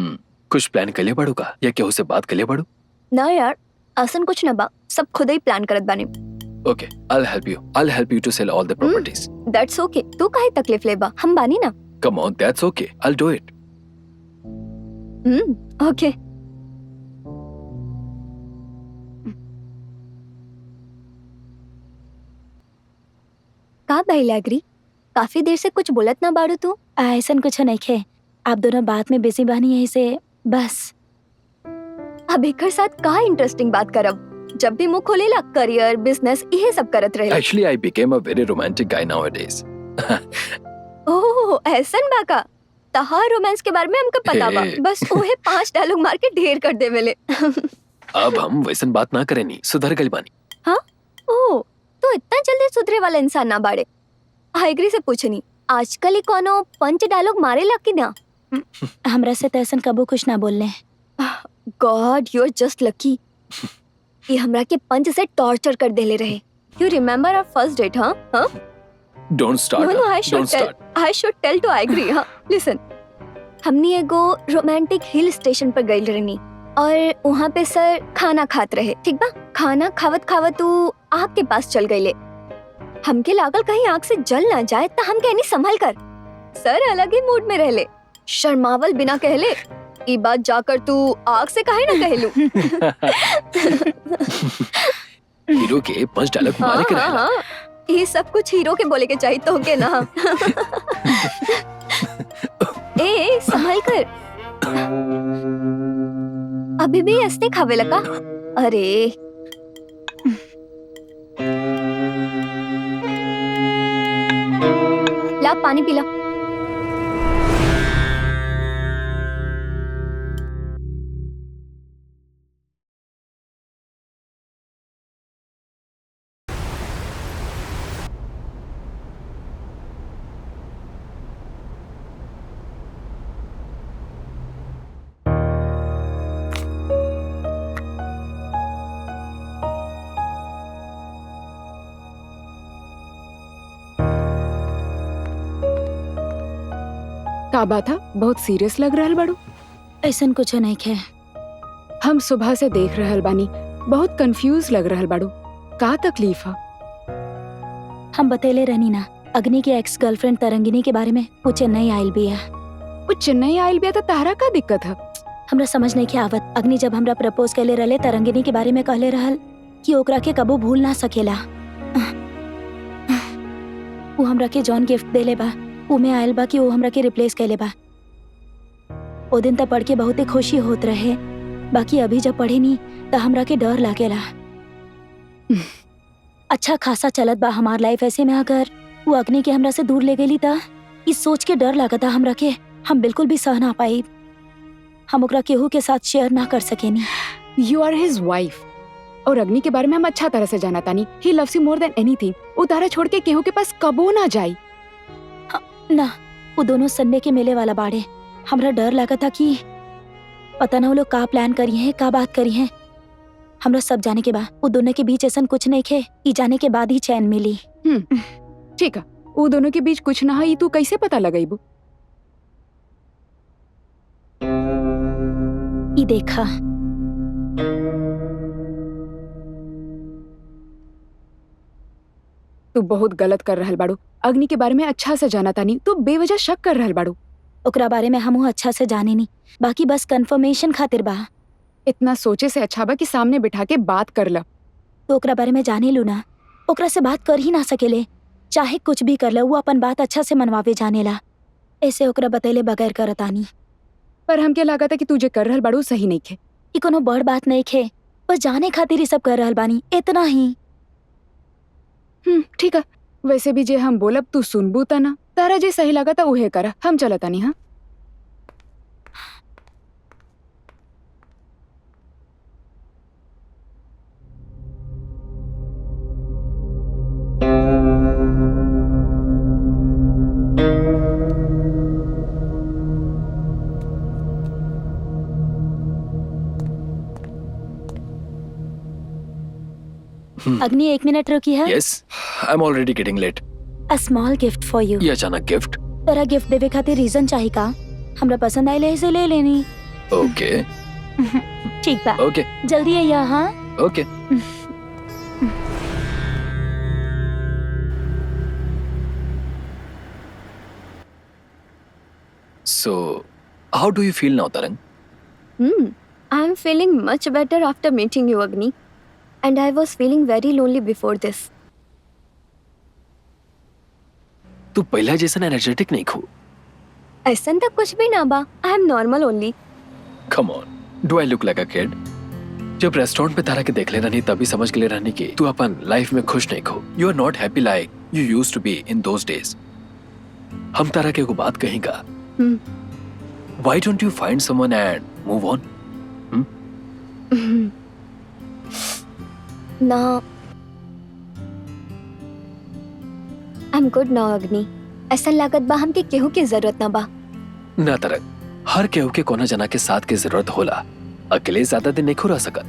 कुछ प्लान कर लिया बाड़ू का या केहू से बात कर लिया बाड़ू? ना यार, असन कुछ ना बा, सब खुद ही प्लान करत बानी। Okay, I'll help you to sell all the properties. That's okay, तू काहे तकलीफ लेबा, हम बानी ना। Come on, that's okay. I'll do it. ओके। का भाई एग्री, काफी देर से कुछ बोलत ना बाड़ू तू। ऐसन कुछ नहीं खे, आप दोनों बात में बिजी बानी यही से बस। अब एकर साथ का इंटरेस्टिंग बात करब, जब भी मुंह खोलेला करियर बिजनेस यही सब करत रहेला। Actually, I became a very romantic guy nowadays. ओह ऐसन बाका, तहार रोमांस के बारे में हमको पता बा, हे। बस ओहे 5 डायलॉग मार के ढेर कर देवेले। अब हम वैसन बात ना करें नी, सुधर गई बानी। ओह, तो इतना जल्दी सुधरे वाला इंसान ना बाड़े। हाइग्री से पूछनी, आजकल ही कोनो पंच डायलॉग मारेला कि ना? हमरा से तो ऐसन कबो कुछ ना बोलने। God you are just lucky. ये हमरा के पंच से टॉर्चर कर देले रहे। You remember our first date? हाँ? Don't start. No, I Don't start. should tell to agree. हाँ, listen. हमनी एगो रोमांटिक हिल स्टेशन पर गइल रहनी और वहाँ पे सर खाना खात रहे, ठीक बा? खाना खावत खावत वो आग के पास चल गइले। हमके लागल कहीं आग से जल ना जाए त हम कहनी संभल कर। सर अलग ही मूड में रहले, शर्मावल बिना कहले, ई बात जाकर तू आग से काहे ना कहलू? हीरो के 5 डायलॉग मारे के रहेला। ये सब कुछ हीरो के बोले के चाहिए तो के ना। ए संभल कर, अभी भी हंसते खावे लगा। अरे ला पानी पिला। का बात था, बहुत सीरियस लग रहल बाड़ू। ऐसन कुछ नहीं खे। हम सुबह से देख रहल बानी, बहुत कंफ्यूज लग रहल बाड़ू। का तकलीफ है? हम बतेले रहनी ना, अग्नि के एक्स गर्लफ्रेंड तरंगिनी के बारे में। वो चेन्नई आयल भी है। वो चेन्नई आयल बिया तो तारा का दिक्कत है? हमरा समझ नहीं के आवत। अग्नि जब हमरा प्रपोज कैले रहले तरंगिनी के बारे में कहले रहल कि ओकरा के कबो भूल ना सकेला। वो हमरा के जॉन गिफ्ट देले बा, उमे आयल बा कि वो हमरा के रिप्लेस कैले बा। ओ दिन तक पढ़ के बहुत ही खुशी होत रहे, बाकी अभी जब पढ़े नी तो हमरा के डर लागेला। अच्छा खासा चलत बा हमार लाइफ, ऐसे में अगर वो अग्नि के हमरा से दूर ले गई ता इस सोच के डर लागता हमरा के हम बिल्कुल भी सह ना पाई। हम ओकरा केहू के साथ शेयर ना कर सकेनी। यू आर हिज वाइफ और अग्नि के बारे में हम अच्छा तरह से जाना तानी। ही loves you more than anything. वो तारा छोड़ के केहू के पास कबो ना जाई। ना, वो दोनों संडे के मेले वाला बाड़े। हमरा डर लगा था कि पता ना वो लोग का प्लान करी है, का बात करी है। हमरा सब जाने के बाद वो दोनों के बीच ऐसा कुछ नहीं खे, ई जाने के बाद ही चैन मिली। ठीक है, वो दोनों के बीच कुछ ना है, तू कैसे पता लगाईबू? ई देखा, तू बहुत गलत कर रहल बाड़ू। अग्नि के बारे में अच्छा से जाना तानी, तू बेवजह शक कर रहल बाड़ू। ओकरा बारे में हमहू अच्छा से जाने नी, बाकी बस कंफर्मेशन खातिर बा। इतना सोचे से अच्छा बा कि सामने बिठा के बात कर ला। तो ओकरा बारे में जाने लू ना, ओकरा से बात कर ही ना सकेले, चाहे कुछ भी कर ले, वो अपन बात अच्छा से मनवावे जानेला। ऐसे ओकरा बतैले बगैर करतानी। पर हमके लगा था कि तू जे कर रहल बाड़ू सही नहीं खे। ई कोनो बड़ बात नहीं खे, बस जाने खातिर ही सब कर रहल बानी, इतना ही। ठीक है, वैसे भी जे हम बोलब तू सुनबू ता ना। तारा जे सही लगा था उहे करा, हम चलतानी। हाँ, अग्नि 1 मिनट रुकी है। Yes, I am already getting late. A small gift for you. ये अचानक गिफ्ट? तोरा गिफ्ट देवे खातिर रीजन चाहिए का? हमरा पसंद आइले से ले लेनी। ओके ठीक बा, ओके जल्दी आइया। हाँ, ओके। So, how do you feel now, Tarang? I'm feeling much better after meeting you, Agni. And I was feeling very lonely before this. तू पहला जैसा एनर्जेटिक नहीं खो। ऐसा तक कुछ भी ना बा। I am normal only. Come on, do I look like a kid? जब रेस्टोरेंट पे तारा के देख ले रहनी तभी समझ के ले रहनी कि तू अपन लाइफ में खुश नहीं खो। You are not happy like you used to be in those days. हम तारा के को बात कहेंगा। Why don't you find someone and move on? ना, I'm good now, Agni. ऐसा लागत बा हमके केहू की जरूरत ना बा। ना तरक, हर केहू के कोना जना के साथ की जरूरत होला। अकेले ज्यादा दिन नहीं खो रह सकत।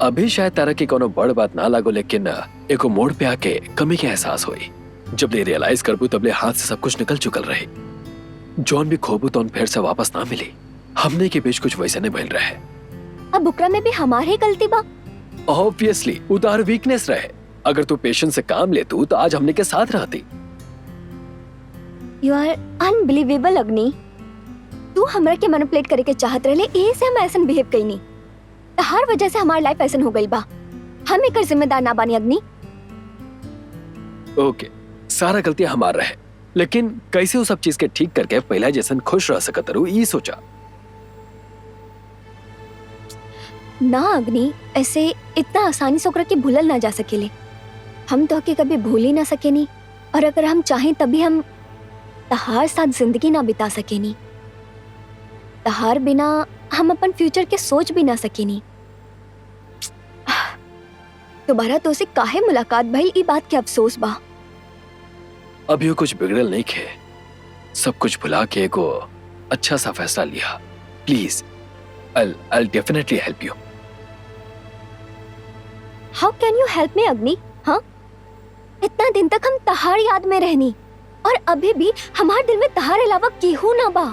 अभी शायद तारा की कोनो बड़ बात ना लागो, लेकिन एको मोड़ पे आके कमी के एहसास हुई। जब ले रियलाइज करबू तबले हाथ से सब कुछ निकल चुकल रहे। जॉन भी खोबू तो फिर से वापस ना मिली। हमने के बीच कुछ वैसे नहीं भइल रहे। अब बुकरा में भी हमारी गलती बा। ऑब्वियसली उतार वीकनेस रहे। अगर तू पेशेंस से काम लेतू तो आज हमने के साथ रहती। You are unbelievable, अग्नि। तू हमरा के मैनिपुलेट करे के चाहत रहले, एही से हम ऐसन बिहेव कईनी। हर वजह से हमार लाइफ ऐसन हो गइल बा। हम एकर जिम्मेदार ना बानी, अग्नि। ओके, सारा गलती हमार रहे, लेकिन कैसे वो सब चीज के ठीक करके पहला जैसन खुश रह सकत रू ई सोचा। ना अग्नि, ऐसे इतना आसानी से ओकरा के भूलल ना जा सकेले। हम तो के कभी भूल ही ना सकेनी, और अगर हम चाहें तभी हम तहार साथ जिंदगी ना बिता सकेनी। तहार बिना हम अपन फ्यूचर के सोच भी ना सकेनी। दोबारा तो से काहे मुलाकात भइल ई बात के अफसोस बा। अभी वो कुछ बिगड़ल नहीं खे, सब कुछ भुला के को अच्छा सा फैसला लिया। Please, I'll definitely help you. How can you help me, अग्नि? हाँ, इतना दिन तक हम तहार याद में रहनी, और अभी भी हमारे दिल में तहार अलावा केहू ना बा।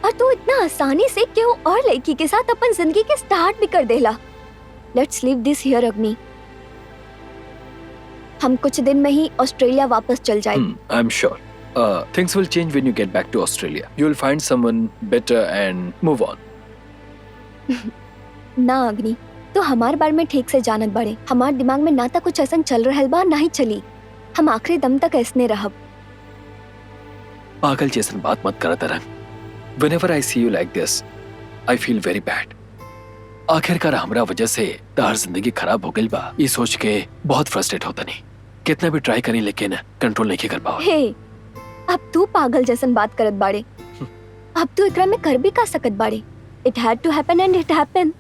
और तू इतना आसानी से केहू और लड़की के साथ अपन जिंदगी के स्टार्ट भी कर देला। Let's leave this here, अग्नि। हम कुछ दिन में ही ऑस्ट्रेलिया वापस चल जाए। I'm sure. Things will change when you get back to Australia. You will find someone better and move on. ना अग्नि, तो हमारे बारे में ठीक से जानत बड़े। हमारे दिमाग में ना तो कुछ ऐसा चल रहल बा, ना ही चली। हम आखिरी दम तक ऐसने रहब। पागल जैसन बात मत करा तरंग। Whenever I see you like this, I feel very bad. आखिरकार हमरा वजह से तार जिंदगी खराब हो गई बा। ये सोच के बहुत फ्रस्ट्रेट होता नहीं। कितना भी ट्राई करी लेकिन कंट्रोल नहीं कर पाओ। हे, अब तू पागल जैसन बात करत बाड़े। अब तू एकरा में कर भी का सकत बाड़े। It had to happen and it happened.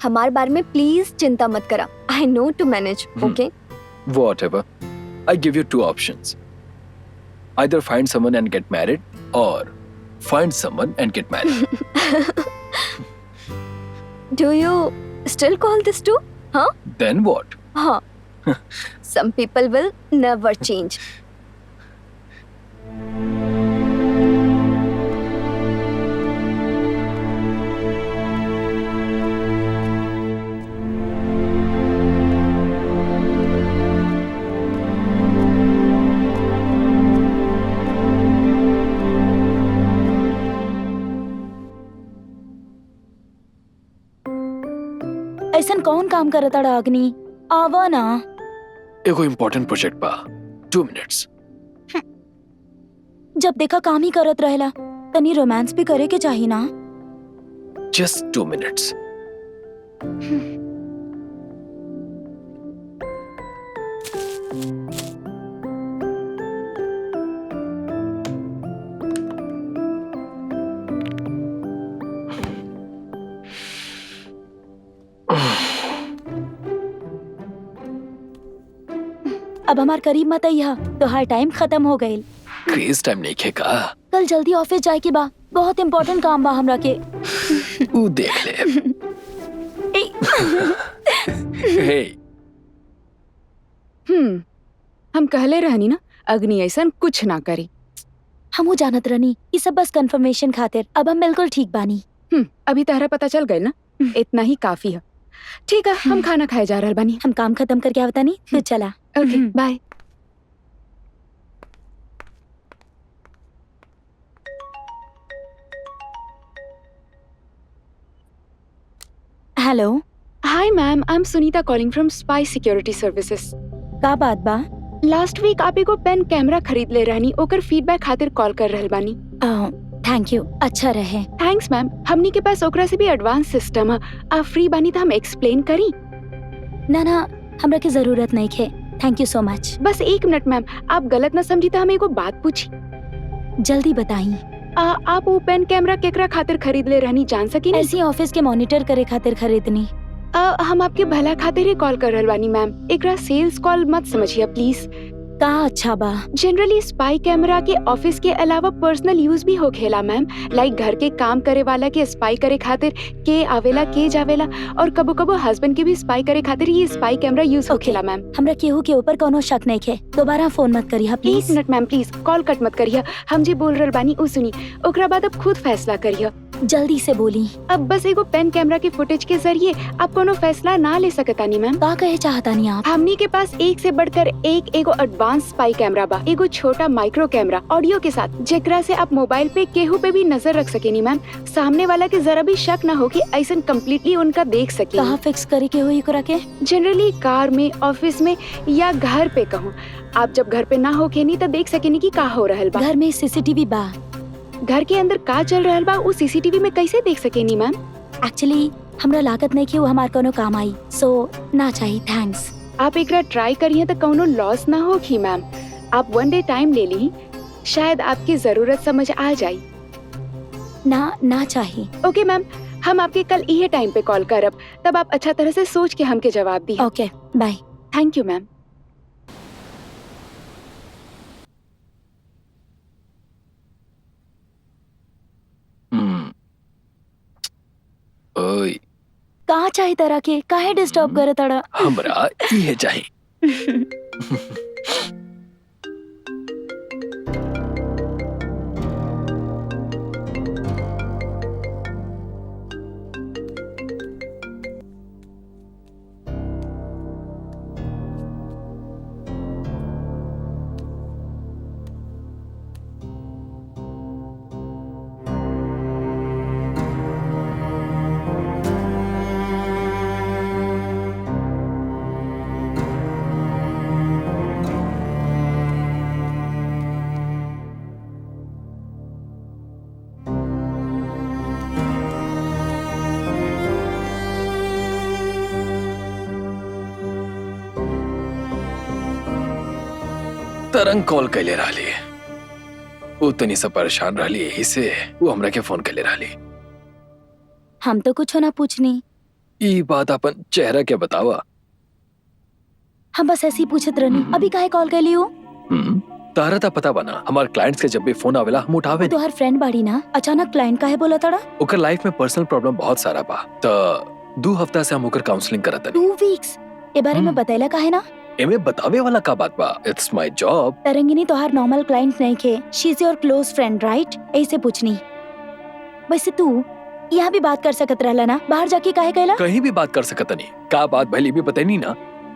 हमारे बारे में प्लीज चिंता मत करा। I know to manage, okay? Whatever. I give you two options. Either find someone and get married, or find someone and get married. Do you still call this true? Huh? Then what? हाँ. Some people will never change. ऐसन कौन काम करता अग्नि? आवा ना। एगो important project बा। 2 minutes. जब देखा काम ही करत रहेला, तनी रोमांस भी करे के चाहिए ना। Just 2 minutes. अब हमार करीब मत आइहा, तो हर टाइम खत्म हो गई। क्रेज टाइम नहीं खेका। कल जल्दी ऑफिस जाए के बा, बहुत इम्पोर्टेंट काम बा हमरा के। तू देख ले। Hey, हम कहले रहनी ना अग्नि ऐसा कुछ ना करी। हमू जानत रहनी ये सब बस कंफर्मेशन खातिर। अब हम बिल्कुल ठीक बानी। अभी तारा पता चल गए ना, इतना ही काफी है। ठीक है, हम खाना खाए जा रहल बानी। हम काम खत्म करके आवता नहीं फिर चला। Okay bye. Hello, hi ma'am, I am Sunita calling from spy security services. का बात बा? लास्ट वीक आप एगो पेन कैमरा खरीद ले रहनी, ओकर फीडबैक खातिर कॉल कर रहल बानी। थैंक यू, अच्छा रहे। Thanks ma'am. हमनी के पास ओकरा से भी एडवांस सिस्टम है। आप फ्री बानी तो हम एक्सप्लेन करी? ना हमरा की जरूरत नहीं है, thank you so much. Bus 1 minute ma'am, आप गलत ना समझी तो हम एगो बात पूछी। जल्दी बताई। आप वो पेन कैमरा केकरा खातिर खरीद ले रहनी जान सकी? ऐसी ऑफिस के मॉनिटर करे खातिर खरीदनी। हम आपके भला खातिर ही कॉल कर रहल बानी मैम, एकरा सेल्स कॉल मत समझिए प्लीज। का अच्छा बा? जनरली स्पाई कैमरा के ऑफिस के अलावा पर्सनल यूज भी होखेला मैम। लाइक घर के काम करे वाला के स्पाई करे खातिर के आवेला के जावेला, और कबो कबो हस्बैंड के भी स्पाई करे खातिर ये स्पाई कैमरा यूज होखेला मैम। हमरा केहू के ऊपर कोनो शक नहीं है। दोबारा फोन मत करिए 1 please. Minute ma'am please, call cut मत करिए। हम जी बोल रहल बानी उ सुनी, ओकरा बाद अब खुद फैसला करिए। जल्दी से बोली। अब बस एगो पेन कैमरा के फुटेज के जरिए आप कोनो फैसला ना ले सकतानी मैम। का कहे चाहता नहीं आप? हमनी के पास एक से बढ़कर एक एगो एडवांस स्पाई कैमरा बा, एगो छोटा माइक्रो कैमरा ऑडियो के साथ, जेकरा से आप मोबाइल पे केहू पे भी नजर रख सकेनी मैम। सामने वाला के जरा भी शक ना हो कि ऐसा कम्प्लीटली उनका देख सके। कहाँ फिक्स करे के हुई करा के? जनरली कार में, ऑफिस में या घर पे कहूँ। आप जब घर पे ना हो के नहीं तो देख सकेनी कि का हो रहल बा। घर में सीसीटीवी बा। घर के अंदर का चल रहल बा उस सीसीटीवी में कैसे देख सकेनी मैम? एक्चुअली हमरा लागत नहीं कि वो हमार कोनो काम आई, सो ना चाहिए, थैंक्स। आप एकरा ट्राई करिए तो कोनो लॉस ना होगी मैम। आप 1 डे टाइम ले ली, शायद आपकी जरूरत समझ आ जाए। ना चाहिए। ओके मैम, हम आपके कल इहे टाइम पे कॉल करब, तब आप अच्छा तरह से सोच के हमके जवाब दी। ओके बाय। Thank you ma'am. ओए, कहाँ चाहिए तरह के? काहे डिस्टर्ब करे तड़ा? हमरा ये चाहिए। तरंग कॉल कैले रहली, उतनी से परेशान रहली, यही से वो हमरा के फोन कैले रहली। हम तो कुछ ना पूछनी। ई बात अपन चेहरा के बतावा। हम बस ऐसे ही पूछत रहनी। अभी काहे कॉल कर लियो? तारा ता पता बना, हमार क्लाइंट्स के जब भी फोन आवेला हम उठावे तो हर फ्रेंड बाड़ी ना, अचानक क्लाइंट काहे बोला तड़ा? ओकर लाइफ में पर्सनल प्रॉब्लम बहुत सारा बा, त 2 हफ्ता से हम ओकर काउंसलिंग करत हनी। 2 वीक्स ए बारे में बतैला काहे ना? एमे बतावे वाला का बात बा, इट्स माय जॉब। तरंगिनी तो हर नॉर्मल क्लाइंट नहीं के, she is your close friend right? ऐसे पूछनी। वैसे तू यहाँ भी बात कर सकत रहला ना, बाहर जाके काहे कहला? कहीं भी बात कर सकत नहीं, का बात भली भी बताई नहीं ना।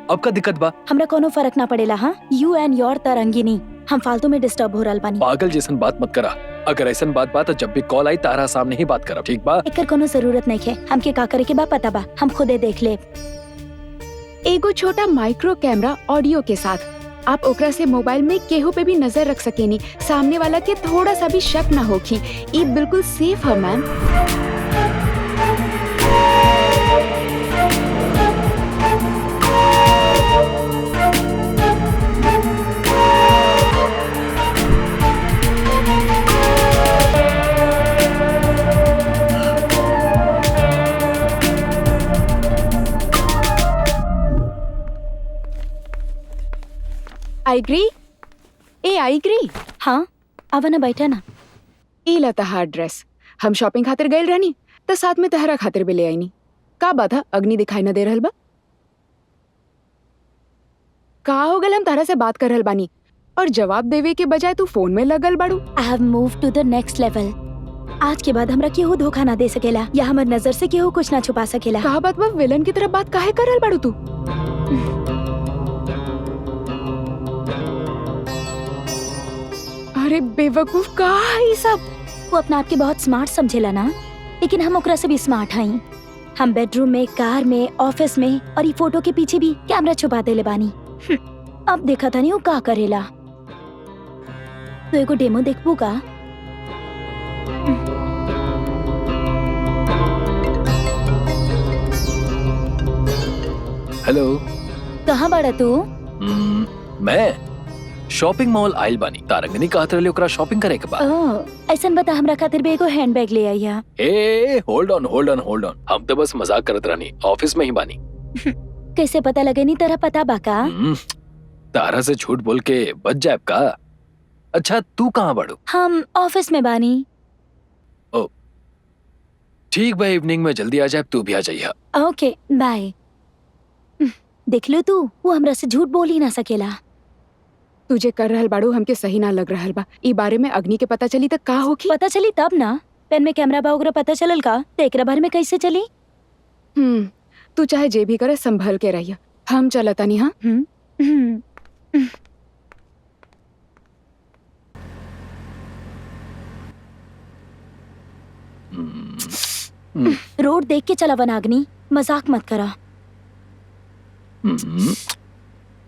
अब का दिक्कत बा? हमरा कोनो फर्क ना पड़ेला। हाँ, यू एंड योर तरंगिनी, हम फालतू में डिस्टर्ब हो रहल बानी। पागल जैसन बात मत करा। अगर ऐसन बात तो जब भी कॉल आई तारा सामने ही बात करब, ठीक बा? एकर कोनो जरूरत नहीं है, हमके का करे के बा पता बा, हम खुदे देख ले। एगो छोटा माइक्रो कैमरा ऑडियो के साथ आप ओकरा से मोबाइल में केहू पे भी नजर रख सकेनी, सामने वाला के थोड़ा सा भी शक ना होखी। ये बिल्कुल सेफ है ma'am. I agree. I agree. हाँ, आवा ना, बैठा ना। ई ला तहार ड्रेस, हम शॉपिंग खातिर गइल रहनी तो साथ में तहरा खातिर भी ले आईनी। का बात है, अग्नि दिखाई न दे रहल बा? का हो गल हम तारा से बात कर रहल बानी और जवाब देवे के बजाय तू फोन में लगल बाड़ू। I have move to the next level. आज के बाद हमरा केहू धोखा ना दे सकेला या हमर नजर से केहू कुछ ना छुपा सकेला। कहा बात बा विलन की तरफ बात काहे कर रहल बाड़ू तू? अरे बेवकूफ का है ये सब? वो अपना आप के बहुत स्मार्ट समझेला ना, लेकिन हम ओकरा से भी स्मार्ट हई। हम बेडरूम में, कार में, ऑफिस में और ये फोटो के पीछे भी कैमरा छुपा देले बानी। अब देखा था नहीं वो का करेला। तो एगो डेमो देखबू का? हेलो। कहाँ बाड़ा तू? मैं शॉपिंग मॉल आइल बानी। तारंगनी कहत रहले ओकरा शॉपिंग करे के बाद। ऐसन बता हमरा खातिर भी एगो हैंडबैग ले आइया। ए होल्ड ऑन। हम तो बस मजाक करत रहनी, ऑफिस में ही बानी। कैसे पता लगे नहीं तेरा पता बाका? तारा से झूठ बोल के बच जाए का। अच्छा तू कहाँ बाड़ू? हम ऑफिस में बानी। ठीक भाई, इवनिंग में जल्दी आ जाए, तू भी आ जाइए। ओके बाय। देख लो तू, वो हमरा से झूठ बोल ही ना सकेला। तुझे कर रहल बाड़ू हमके सही ना लग रहल बा। ई बारे में अग्नि के पता चली त का होगी? पता चली तब ना। पेन में कैमरा बा ओकरा पता चलल का? तो एकरा बारे में कैसे चली? तू चाहे जे भी करे संभल के रहिया। हम चलता नहीं। हाँ रोड देख के चला वनाग्नि, मजाक मत करा।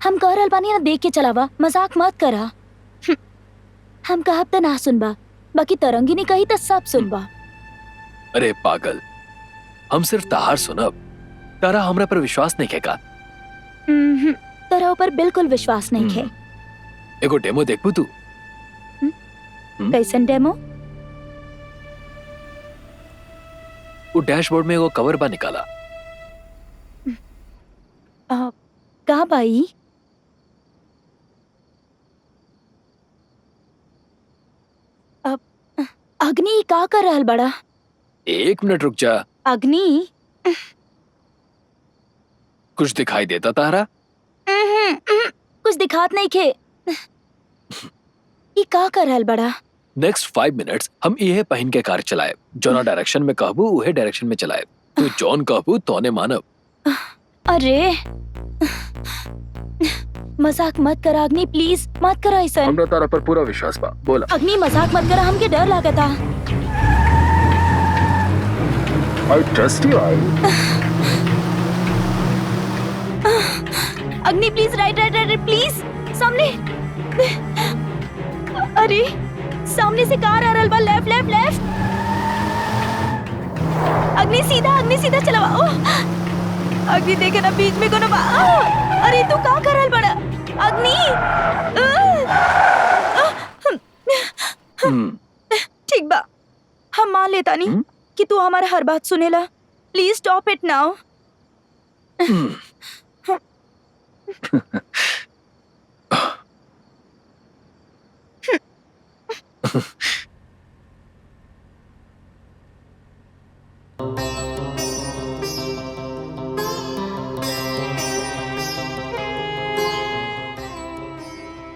हम कह रहल बानी ना, देख के चलावा, मजाक मत करा। हम कहब त ना सुनबा, बाकी तरंगिनी कही त सब सुनबा। अरे पागल, हम सिर्फ ताहार सुनब। तारा हमरा पर विश्वास नहीं है का? तेरा ऊपर बिल्कुल विश्वास नहीं है। एगो डेमो देखबू तू? कैसन डेमो? वो डैशबोर्ड में एगो कवर बा निकाला। का बाई? अग्नि का कर रहल बड़ा? एक मिनट रुक जा। अग्नि कुछ दिखाई देता तारा? कुछ दिखात नहीं खे। ये का कर रहल बड़ा? नेक्स्ट 5 मिनट्स हम इहे पहन के कार चलाए। जोना डायरेक्शन में कहबू उहे डायरेक्शन में चलाए। तू जॉन कहबू तोने मानब। अरे मजाक मत करा अग्नि, प्लीज मत करा ऐसा। हमरा तारा पर पूरा विश्वास बा, बोला। अग्नि मजाक मत करा, हमके डर लागता। I trust you. अग्नि प्लीज, राइट प्लीज। सामने, अरे सामने से कार आ रहल बा। लेफ्ट। अग्नि सीधा चलावा। अग्नि देखे ना, बीच में कोनो बा। अरे तू का कर रहल बड़ा? अग्नि ठीक बा, हम मान लेता नहीं कि तू हमारा हर बात सुनेला। प्लीज स्टॉप इट नाउ।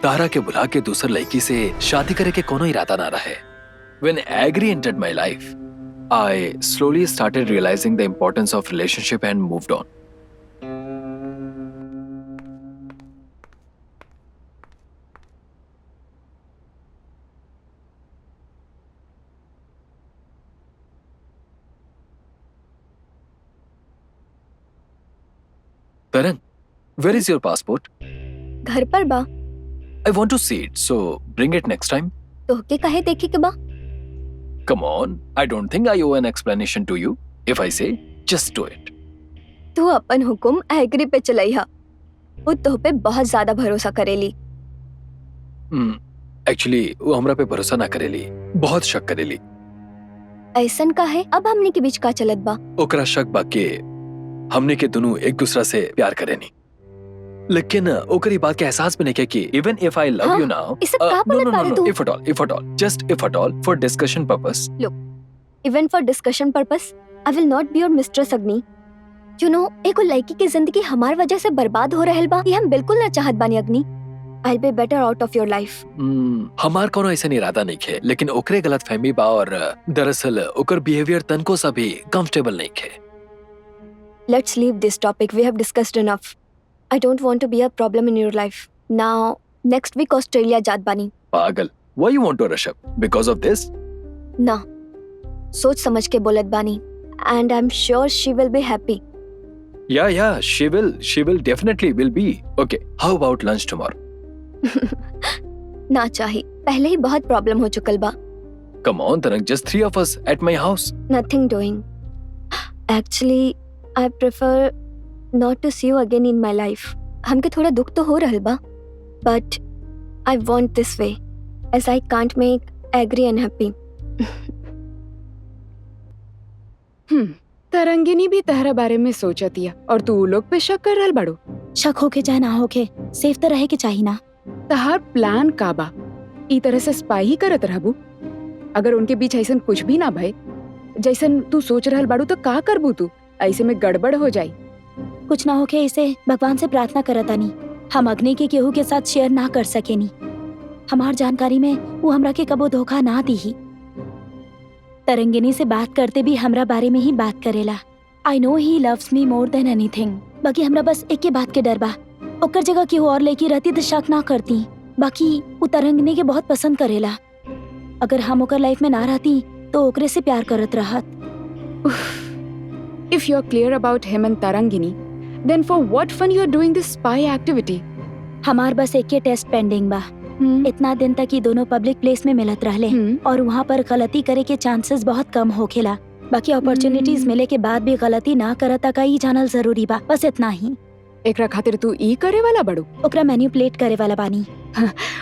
तारा के बुला के दूसर लड़की से शादी करे के कोनो इरादा ना रहे। When Agri entered my life, I slowly started realizing the importance of relationship and moved on. Tarang, where is your passport? घर पर बा। I want to see it, so bring it next time. तोहके काहे देखे के बा? Come on, I don't think I owe an explanation to you. If I say, just do it. तू अपन हुकुम एग्री पे चलैहा। वो तोह पे बहुत ज्यादा भरोसा करेली। Actually, वो हमरा पे भरोसा ना करेली, बहुत शक करेली। ऐसन का है? अब हमने के बीच का चलत बा? ओकरा शक बा के हमने के दोनों एक दूसरा से प्यार करेनी, लेकिन ओकरी बात के एहसास भी नहीं किया कि even if I love you now, इसे का बोलत बारे तू? if at all, just if at all, for discussion purpose. Look, even for discussion purpose, I will not be your mistress Agni. You know एगो लड़की की जिंदगी हमार वजह से बर्बाद हो रहल बा, ये हम बिल्कुल ना चाहत बानी Agni. I be better out of your life. हमार कोनो ऐसा इरादा नहीं है, लेकिन ओकरे गलत फहमी बा और दरअसल ओकर बिहेवियर तनको सा भी कंफर्टेबल नहीं है। Let's leave this topic. We have discussed enough. I don't want to be a problem in your life. Now, next week Australia जात बानी। पागल, why you want to rush up? Because of this? ना, सोच समझ के बोलत बानी। And I'm sure she will be happy. Yeah, she will definitely will be. Okay, how about lunch tomorrow? ना चाहिए, पहले ही बहुत प्रॉब्लम हो चुकल बा। Come on, Tarang, just 3 of us at my house. Nothing doing. Actually, I prefer not to see you again in my life. हमके थोड़ा दुख तो हो रहल बा, but I want this way, as I can't make Agri unhappy. Tarangini भी तहरा बारे में सोचतिया और तू उ लोग पे शक कर रहल बाड़ू। शक होके चाहे ना होके सेफ तो रहे के चाहिए ना। तहार प्लान का बा? ई तरह से स्पाई ही करत रहबू? अगर उनके बीच ऐसन कुछ भी ना भय जैसन तू सोच रहल बाड़ू तो का करबू तू? ऐसे में गड़बड़ हो जाई। कुछ ना होके इसे भगवान से प्रार्थना करतानी हम अग्नि के केहू के साथ शेयर ना कर सकेनी। हमार जानकारी में वो हमरा के कबो धोखा ना दी ही। तरंगिनी से बात करते भी हमरा बारे में ही बात करेला। I know he loves me more than anything. बाकी हमरा बस एक के बात के डर बा, ओकर जगह केहू और लेके रहती तो शक ना करती। बाकी वो तरंगिनी के बहुत पसंद करेला। अगर हम ओकर लाइफ में ना रहती तो ओकरे से प्यार करत रहत। If you're clear about him and Tarangini, then for what fun you're doing this spy activity? हमार बस एक के टेस्ट पेंडिंग बा। इतना दिन तक ये दोनों पब्लिक प्लेस में मिलत रहले और वहाँ पर गलती करे के चांसेस बहुत कम होखेला। बाकी अपॉर्चुनिटीज मिले के बाद भी गलती ना करता का ही जानल जरूरी बा, बस इतना ही। एकरा खातिर तू ई करे वाला बड़ू? ओकरा मैनिपुलेट करे वाला बानी।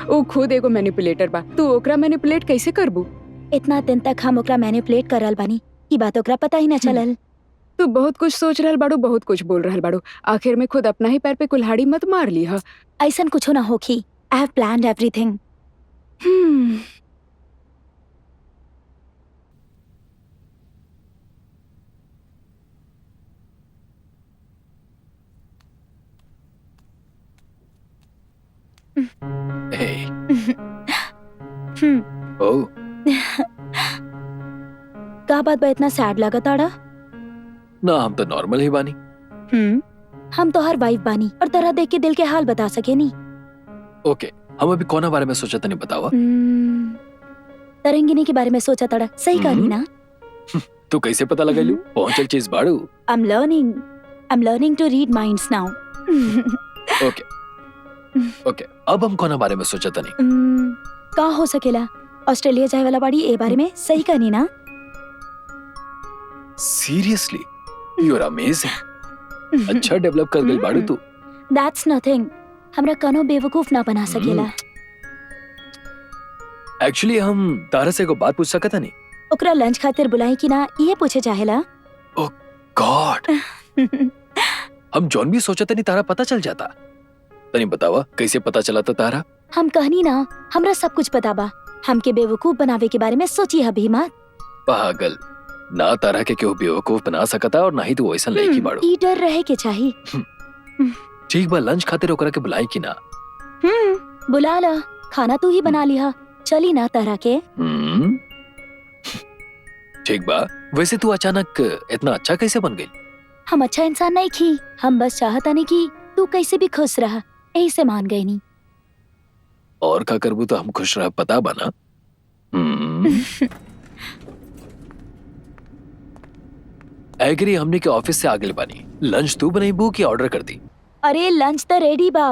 वो खुद एगो मैनिपुलेटर बा, तू ओकरा मैनिपुलेट कैसे करबू? इतना दिन तक हम ओकरा मैनिपुलेट करल बानी, ई बात ओकरा पता ही ना चलल। तू बहुत कुछ सोच रहल बाड़ू, बहुत कुछ बोल रहल बाड़ू, आखिर में खुद अपना ही पैर पे कुल्हाड़ी मत मार ली हा। ऐसन कुछ ना होखी। I have planned everything. Hey. Oh. का बात बा इतना सैड लगा ताड़ा? ना, हम तो नॉर्मल ही बानी। हम तो हर वाइफ बानी और तरह देख के दिल के हाल बता सके नी। ओके, हम अभी कोना बारे में सोचा था नहीं बतावा? तरंगिनी के बारे में सोचा ताड़ा, सही कहानी ना? तू कैसे पता लगा लू? पहुंचल चीज बाड़ू। I'm learning to read minds now. ओके, अब हम कोना बारे में सोचा था नहीं? का हो सकेला? ऑस्ट्रेलिया जाए वाला बाड़ी ए बारे में सही कहानी ना? Seriously, you are amazing. अच्छा डेवलप कर गई बाड़ू तू। That's nothing. हमरा कनो बेवकूफ ना बना सकेला। एक्चुअली हम तारा से को बात पूछ सकता नहीं। ओकरा लंच खातिर बुलाई कि ना ये पूछे चाहेला। ओह गॉड। हम जॉन भी सोचा था नहीं तारा पता चल जाता। तनी बतावा कैसे पता चला था तारा? हम कहनी ना हमरा सब कुछ पता बा। हमके बेवकूफ बनावे के बारे में सोची हबी मत। पागल, ना तारा के क्यों बेवकूफ बना सकता और ना ही तू वैसा लेकी बाड़ू। ई डर रहे के चाहिए। ठीक बा, लंच खातिर ओकरा के बुलाई कि ना? बुला ला, खाना तू ही बना लिहा। चली ना तारा के। ठीक बा, वैसे तू अचानक इतना अच्छा कैसे बन गई? हम अच्छा इंसान नहीं की, हम बस चाहता नहीं कि तू कैसे भी खुश रहा, यही से मान गई नहीं। और का करबू तो हम खुश रह पता बना। एग्री, हमने के ऑफिस से आगे बनी। लंच तू बनाई बू की ऑर्डर कर दी? अरे लंच तो रेडी बा,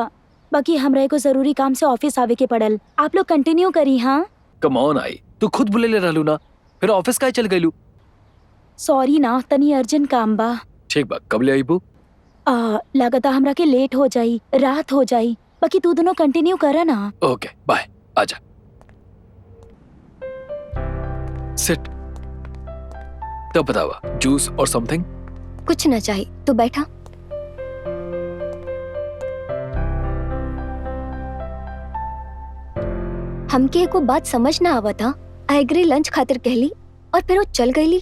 बाकी हमरा को जरूरी काम से ऑफिस आवे के पड़ल। आप लोग कंटिन्यू करी। हाँ कम ऑन आई, तू खुद बुले ले रहलू ना, फिर ऑफिस का चल गईलू? सॉरी ना, तनी अर्जेंट काम बा। ठीक बा, कब ले आई बू? लगता हमरा के लेट हो जाई, रात हो जाई। बाकी तू दोनों कंटिन्यू करा ना। ओके बाय, आजा। सिट। तब बतावा, जूस और समथिंग? कुछ ना चाहिए, तू बैठा। हमके एको बात समझ ना आवा था। आई एग्री लंच खातिर कहली और फिर वो चल गईली।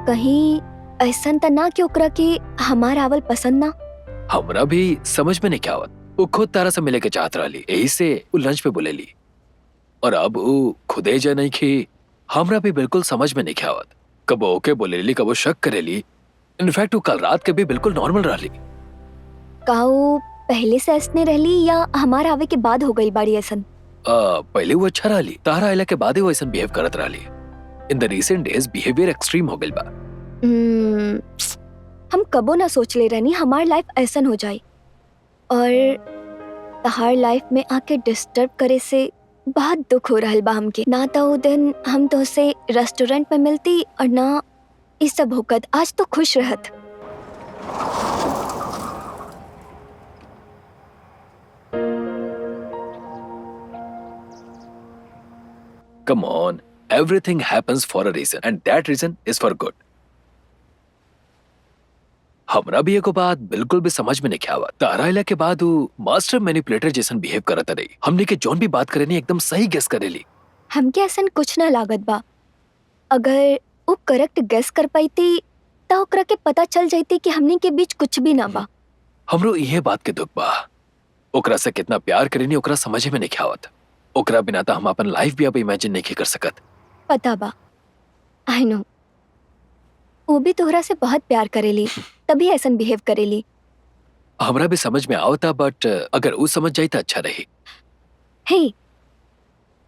कहीं ऐसा त ना कि ओकरा के हमार आवल पसंद ना। हमरा भी समझ में नहीं क्या आवत। वो खुद तारा से मिले के चाहत रही, यही से वो लंच पे बोलेली। और अब वो खुदे जे नहीं की, हमरा भी बिल्कुल समझ में नहीं क्या आवत। कबो ओके बोलेली, कबो शक करेली। इनफैक्ट वो कल रात के भी बिल्कुल नॉर्मल रही। का वो पहले से ऐसने रहली या हमार आवे के बाद हो गई बाड़ी ऐसन? पहले वो अच्छा रही, तारा आइला के बाद ही वो ऐसा बिहेव करत रही। In the recent days behaviour extreme हो गई बा। हम कबो ना सोच ले रहनी हमार लाइफ ऐसन हो जाए, और तहार लाइफ में आके डिस्टर्ब करे से बहुत दुख हो रहल बा हमके। ना तो वो दिन हम तो से रेस्टोरेंट में मिलती और ना इस सब होकत। आज तो खुश रहत। Come on, everything happens for a reason and that reason is for good. हमरा भी एको बात बिल्कुल भी समझ में नहीं आवा। तारा इला के बाद वो मास्टर मैनिपुलेटर जैसन बिहेव करत रही। हमने के जॉन भी बात करे नहीं एकदम सही गेस करेली। हमके ऐसन कुछ ना लागत बा। अगर वो करेक्ट गेस कर पाईती तो ओकरा के पता चल जाती कि हमने के बीच कुछ भी ना बा। हमरो इहे बात के दुख बा। ओकरा से कितना प्यार करे नहीं ओकरा समझ में नहीं आवत। ओकरा बिना तो हम अपन लाइफ भी अब इमेजिन नहीं कर सकत। पता बा, आई नो। वो भी तोहरा से बहुत प्यार करेली, तभी ऐसन बिहेव करेली। हमरा भी समझ में आवता, बट अगर वो समझ जाई तो अच्छा रही। हे,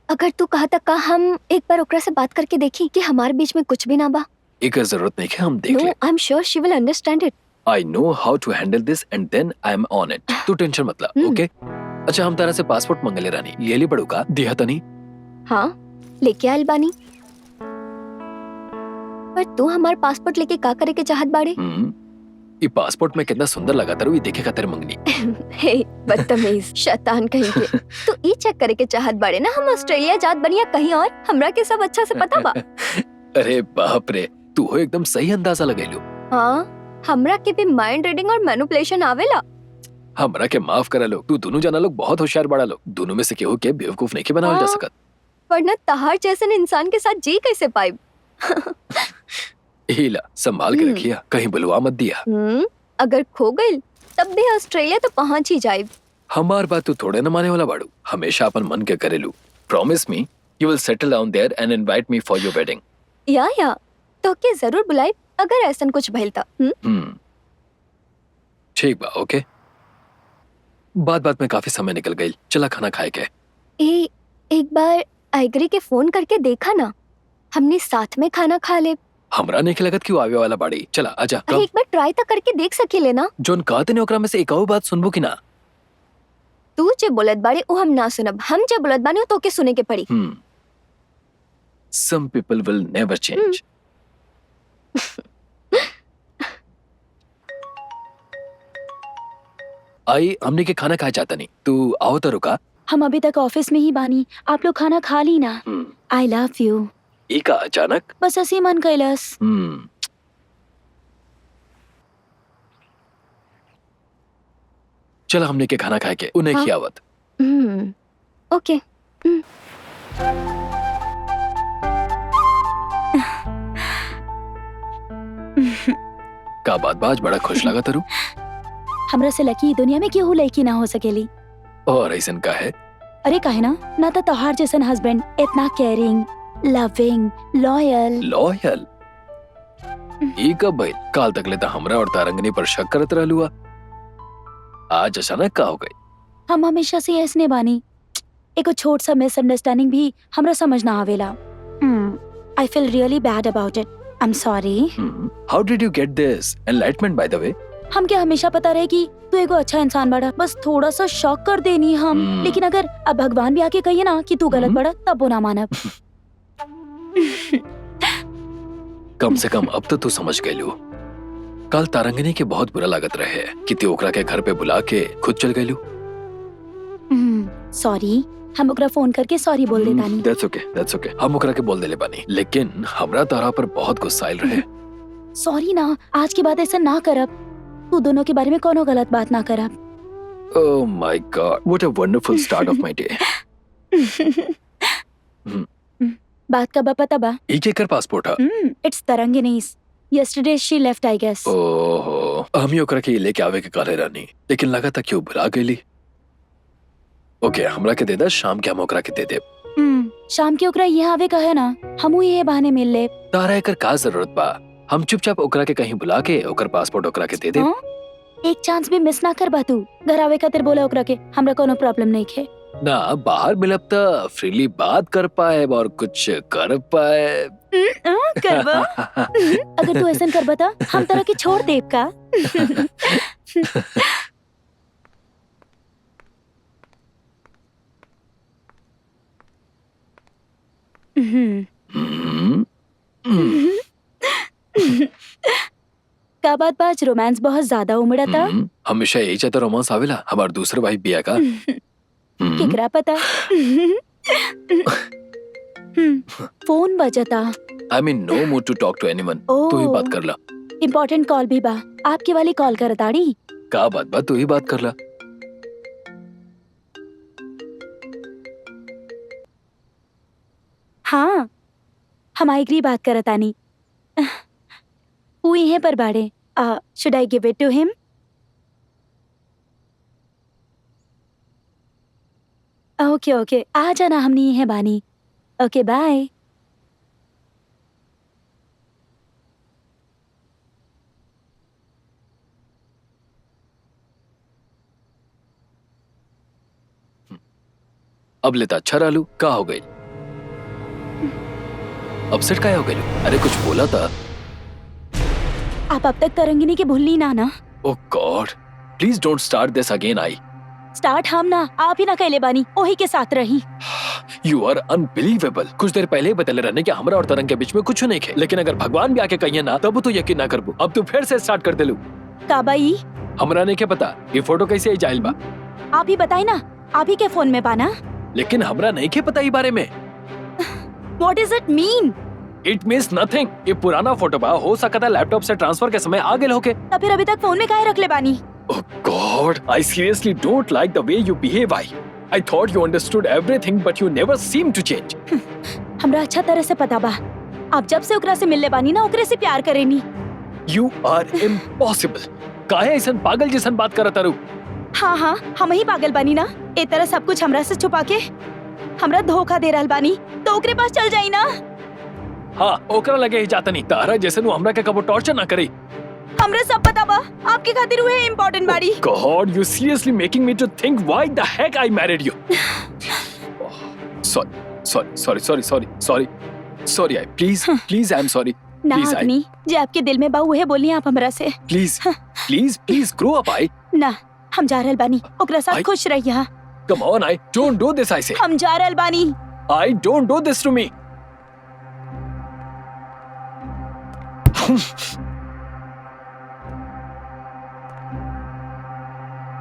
अगर तू कहता का हम एक बार ओकरा से बात करके देखी कि हमारे बीच में कुछ भी ना बा। एक जरूरत नहीं है, हम देख नो, ले। I am sure she will understand it. I know how to handle this and then I am on it. तू टेंशन मत ला, ओके? अच्छा, हम तारा से पासपोर्ट मंगले रानी, ले ली बड़ू का दिया तो नहीं? हाँ, लेके आयल बानी। पर तू हमार पासपोर्ट लेके का करे के चाहत बाड़े? ये पासपोर्ट में कितना सुंदर लगा तारू, ये देखे खातिर मंगनी। हे, बदतमीज, शैतान कहीं के। तू ई चेक करे के चाहत बाड़े ना हम ऑस्ट्रेलिया जात बनी या कहीं और? हमरा के सब अच्छा से पता बा। अरे बाप रे, तू हो एकदम सही अंदाजा लगैलू। हाँ, हमरा के भी माइंड रीडिंग और मैनिपुलेशन आवेला। हमरा के माफ करा लो, तू दोनों जना लोग बहुत होशियार बड़ा लोग। दोनों में से केहू के बेवकूफ नहीं के बनावल जा सकत। वरना तहार जैसे इंसान के साथ जी कैसे पाए? हीला संभाल के रखिया, कहीं बुलवा मत दिया। अगर खो गई तब भी ऑस्ट्रेलिया तो पहुंच ही जाए। हमार बात तू थोड़े न माने वाला बाड़ू, हमेशा अपन मन के करेलू। Promise me you will settle down there and invite me for your wedding. या तो के जरूर बुलाए अगर ऐसा कुछ भइल था। ठीक बा, ओके। बात में काफी समय निकल गई, चला खाना खाए के। एक बार आइगरी के फोन करके देखा ना, हमने साथ में खाना खा ले। हमरा नहीं लगत कि वो आवे वाला बाड़ी। चला आजा। अरे एक बार ट्राई तो करके देख सकेले ना। जोन कहते ने ओकरा में से एक और बात सुनबो कि ना? तू जे बोलत बाड़ी वो हम ना सुनब, हम जे बोलत बानी तो के सुने के पड़ी। Some people will never change. आई हमने के खाना खाया चाहता नहीं, तू आओ तो रुका। हम अभी तक ऑफिस में ही बानी, आप लोग खाना खा ली ना? I love you. एक अचानक बस ऐसे मन कैलस। चला हमने के खाना खाए के उन्हें खियावत। ओके। का बात बाज बड़ा खुश लगा तरू। हमरा से लकी दुनिया में केहू लड़की ना हो सकेली। और ऐसन का है? अरे काहे ना तो तोहार जैसन हस्बैंड इतना केयरिंग, लविंग, लॉयल। ई कब भाई? काल तक लेता हमरा और तारंगनी पर शक करत रहलुआ, आज अचानक का हो गई? हम हमेशा से ऐसने बानी। एको छोट सा मिसअंडरस्टैंडिंग भी हमरा समझ ना आवेला। I feel really bad about it. I am sorry. How did you get this enlightenment by the way? हमके हमेशा पता रहे कि तू एगो अच्छा इंसान बड़ा, बस थोड़ा सा शॉक कर देनी हम। लेकिन अगर अब भगवान भी आके कहिए ना कि तू गलत बड़ा, तब वो ना मानब। कम से कम अब तो तू समझ गईलू। कल तारंगनी के बहुत बुरा लागत रहे कि तू ओकरा के घर पे बुला के खुद चल गईलू। सॉरी, हम ओकरा फोन करके सॉरी बोल देतानी। दैट्स ओके। हम ओकरा के बोल देले बानी, लेकिन हमरा तारा पर बहुत गुस्सा आइल रहे। सॉरी ना, आज के बाद ऐसा ना करब। तू दोनों के बारे में कोनो गलत बात ना करब। Oh my God, what a wonderful start of my day. बात का पता बा? ई के कर पासपोर्ट है? It's तरंगिनीस। yesterday she left I guess. ओहो, हम ही ओकरा के लेके आवे के काले रानी, लेकिन लगा था क्यों भुला गईली। ओके, हमरा के दे दे, शाम के हम ओकरा के दे दे। शाम के ओकरा यहाँ आवे का है ना, हमू ये बहाने मिल ले। तारा एकर का जरूरत बा, हम चुपचाप ओकरा के कहीं बुला के ओकर पासपोर्ट ओकरा के दे दे। हाँ? एक चांस भी मिस ना कर बा तू। घर आवे खातिर बोला ओकरा के, हमरा कोनो प्रॉब्लम नहीं खे। ना बाहर मिलब त फ्रीली बात कर पाए और कुछ कर पाए। करबा? अगर तू ऐसा करबा त हम तरह के छोड़ देब का? का बात बाज रोमांस बहुत ज्यादा उमड़ा था। हमेशा यही चाहता रोमांस आवेला, हमार दूसरा भाई बिया का। केकरा पता। फोन बजता। I mean no mood to talk to anyone. तू ही बात कर ला। इम्पोर्टेंट कॉल भी बा, आपके वाली कॉल करताड़ी। का बात बा, तू ही बात कर ला। हाँ, हम आइग्री बात करतानी। वो यहीं पर बाड़े। Should I give it to him? Okay okay, आ जाना, हमने यहीं बानी। Okay bye. अब लेता अच्छा रालू, का हो गई? अपसेट का हो गई? अरे कुछ बोला था। आप अब तक तरंगिनी के भूलनी ना। ओह God, please don't start this again. I start हम ना, आप ही ना कहले बानी, ओही के साथ रही। You are unbelievable. कुछ देर पहले ही बतले रहने कि हमरा और तरंग के बीच में कुछ नहीं खे, लेकिन अगर भगवान भी आके कहिए ना तब तो यकीन ना करबू। अब तू फिर से स्टार्ट कर दे लू। का बाई? हमरा नहीं के पता ये फोटो कैसे आई जाइल बा। आप ही बताई ना, आप ही के फोन में पाना। लेकिन हमरा नहीं के पता ई बारे में। What does it mean? It means nothing. ये पुराना फोटो बा, हो सकता है लैपटॉप से ट्रांसफर के समय आ गेल होके। तब फिर अभी तक फोन में काहे रख ले बानी? Oh God, I seriously don't like the way you behave. I thought you understood everything, but you never seem to change. हमरा अच्छा तरह से पता बा, आप जब से ओकरा से मिलने बानी ना, ओकरे से प्यार करेनी। You are impossible. काहे ऐसन पागल जैसन बात करत तारू? हाँ, हम ही पागल बानी ना। ए तरह सब कुछ हमरा से छुपा के हमरा धोखा दे रहल बानी, तो ओकरे पास चल जाई ना। हाँ, ओकरा लगे ही जाता नहीं। तारा जैसे नु हमरा के कबो टॉर्चर ना करी। हमरे सब पता बा, आपके खातिर हुए इम्पोर्टेंट बाड़ी। God, you seriously making me to think why the heck I married you. Sorry. Please, I'm sorry. ना Please, अग्नि, जे आपके दिल में बा उहे बोली आप हमरा से। Please, grow up. ना, हम जा रहल बानी, ओकरा साथ खुश रहिया। Come on, I don't do this. I say. हम जा रहल बानी। I don't do this to me.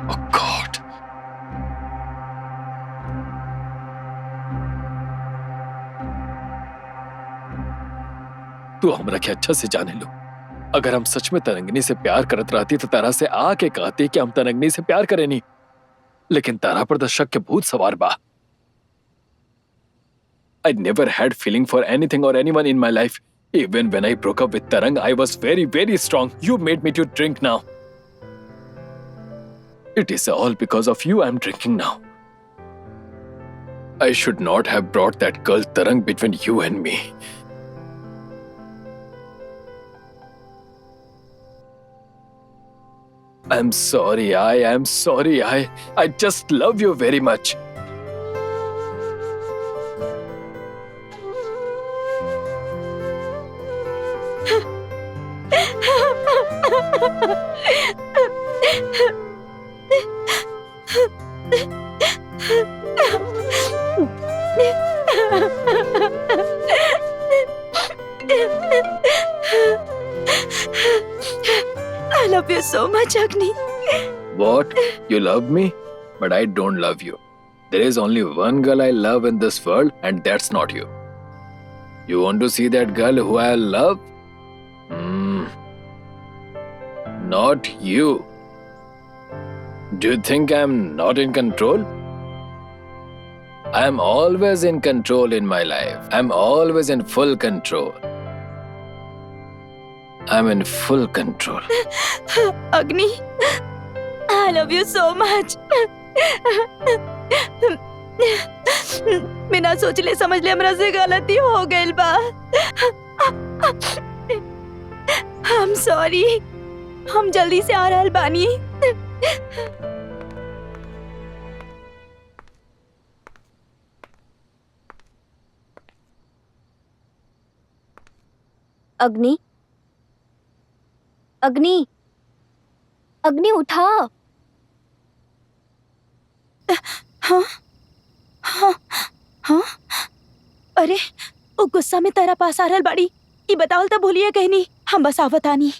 Oh God. तू हमरा के अच्छा से जाने लो। अगर हम सच में तरंगिनी से प्यार करत रहती तो तारा से आके कहती कि हम तरंगिनी से प्यार करें नहीं, लेकिन तारा पर तो शक के भूत सवार बा। I never had feeling for anything or anyone in my life. Even when I broke up with Tarang, I was very, very strong. You made me to drink now. It is all because of you I'm drinking now. I should not have brought that girl Tarang between you and me. I'm sorry. I am sorry. I just love you very much. I love you so much, Agni. What? You love me? But I don't love you. There is only one girl I love in this world, and that's not you. You want to see that girl who I love? Not you. Do you think I'm not in control? I'm always in control in my life. I'm always in full control. I am in full control. अग्नि, I love you so much. बिना सोचले समझले हमरा से गलती हो गइल बा। I'm sorry। हम जल्दी से आ रहल बानी। अग्नि, अग्नि, अग्नि उठा। हाँ हाँ हाँ, अरे वो गुस्सा में तेरा पास आ रहल बाड़ी। ई बतावल तो भूलिए कहनी, हम बस आवत आनी।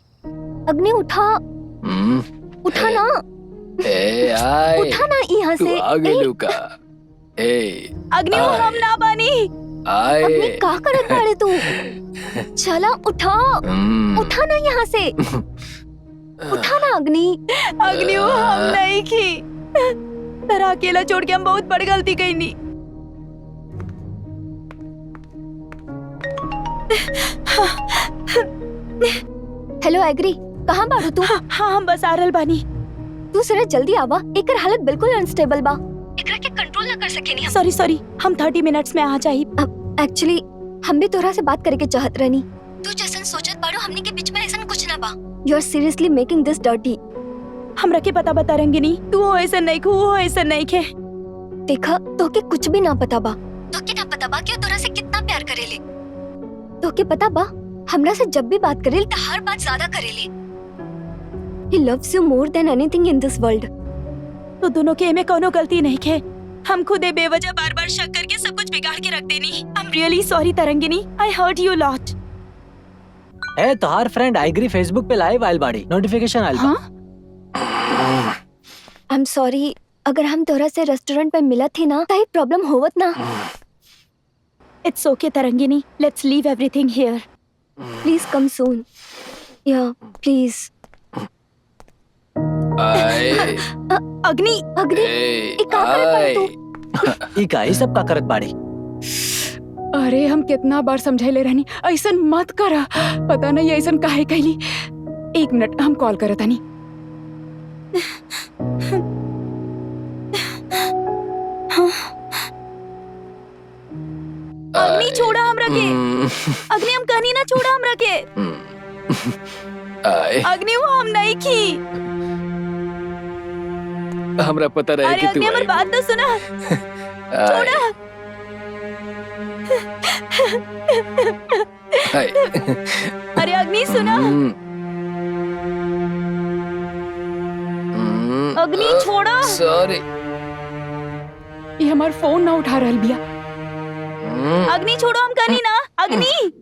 अग्नि उठा, उठा ना, ए आए, उठा ना यहाँ तू से। आगे ए, लुका। ए अग्नि, वो हम ना बानी। आए। अग्नि का करत बाड़े तू? चला उठा, उठा ना यहाँ से, उठा ना अग्नि। अग्नि, वो हम नहीं की। तेरा अकेला छोड़ के हम बहुत बड़ी गलती कईनी। हेलो एग्री, कहाँ बाड़ू तू? हाँ, हम बस आ रहल बानी। तू जरा जल्दी आवा, एकर हालत बिल्कुल अनस्टेबल बा। एकरा के कंट्रोल ना कर सकेनी हम। सॉरी, हम 30 मिनट्स में आ जाई। एक्चुअली हम भी तोरा से बात करे के चाहत रहनी। तू जैसन सोचत बाड़ू हमनी के बीच में ऐसा कुछ ना बा। You are seriously making this dirty. हमरा के पता बता रंगिनी, तू हो ऐसा नहीं खू, वो ऐसा नहीं खे। देखा, तोके कुछ भी ना पता बा। तोके ना पता बा कि वो तोरा से कितना प्यार करेले। तोके पता बा, हमरा से जब भी बात करेले तो हर बात ज्यादा करेले। He loves you more than anything in this world. तो दोनों के में कोनो गलती नहीं खे। हम खुदे बेवजह बार-बार शक करके सब कुछ बिगाड़ के रख देनी। I'm really sorry Tarangini, I hurt you a lot। है तोहार फ्रेंड आइग्री फेसबुक पे लाइव आइल बाड़ी, नोटिफिकेशन आइल बा। I'm sorry, अगर हम तोरा से रेस्टोरेंट पे मिला थी ना, तो प्रॉब्लम होवत ना। It's okay Tarangini, let's leave everything here। Please come soon. Yeah, please. आए। अग्नि, अग्नि, ए, का करत बाड़ी तू? ई का ई सब का करत बाड़ी? अरे हम कितना बार समझाइले रहनी, ऐसन मत करा। पता नहीं ऐसन काहे कहली। 1 मिनट, हम कॉल करत हनी। अग्नि छोड़ा हमरा के। अग्नि, हम कहनी ना छोड़ा हमरा के। आए। अग्नि, वो हम नहीं की। हमरा पता रहे अरे कि तू अग्नि, हमारी बात तो सुना। छोड़ा। आए। अरे अग्नि सुना। अग्नि छोड़ा। सॉरी। ये हमार फोन ना उठा रहल बिया। अग्नि छोड़ो, हम कहनी ना। अग्नि।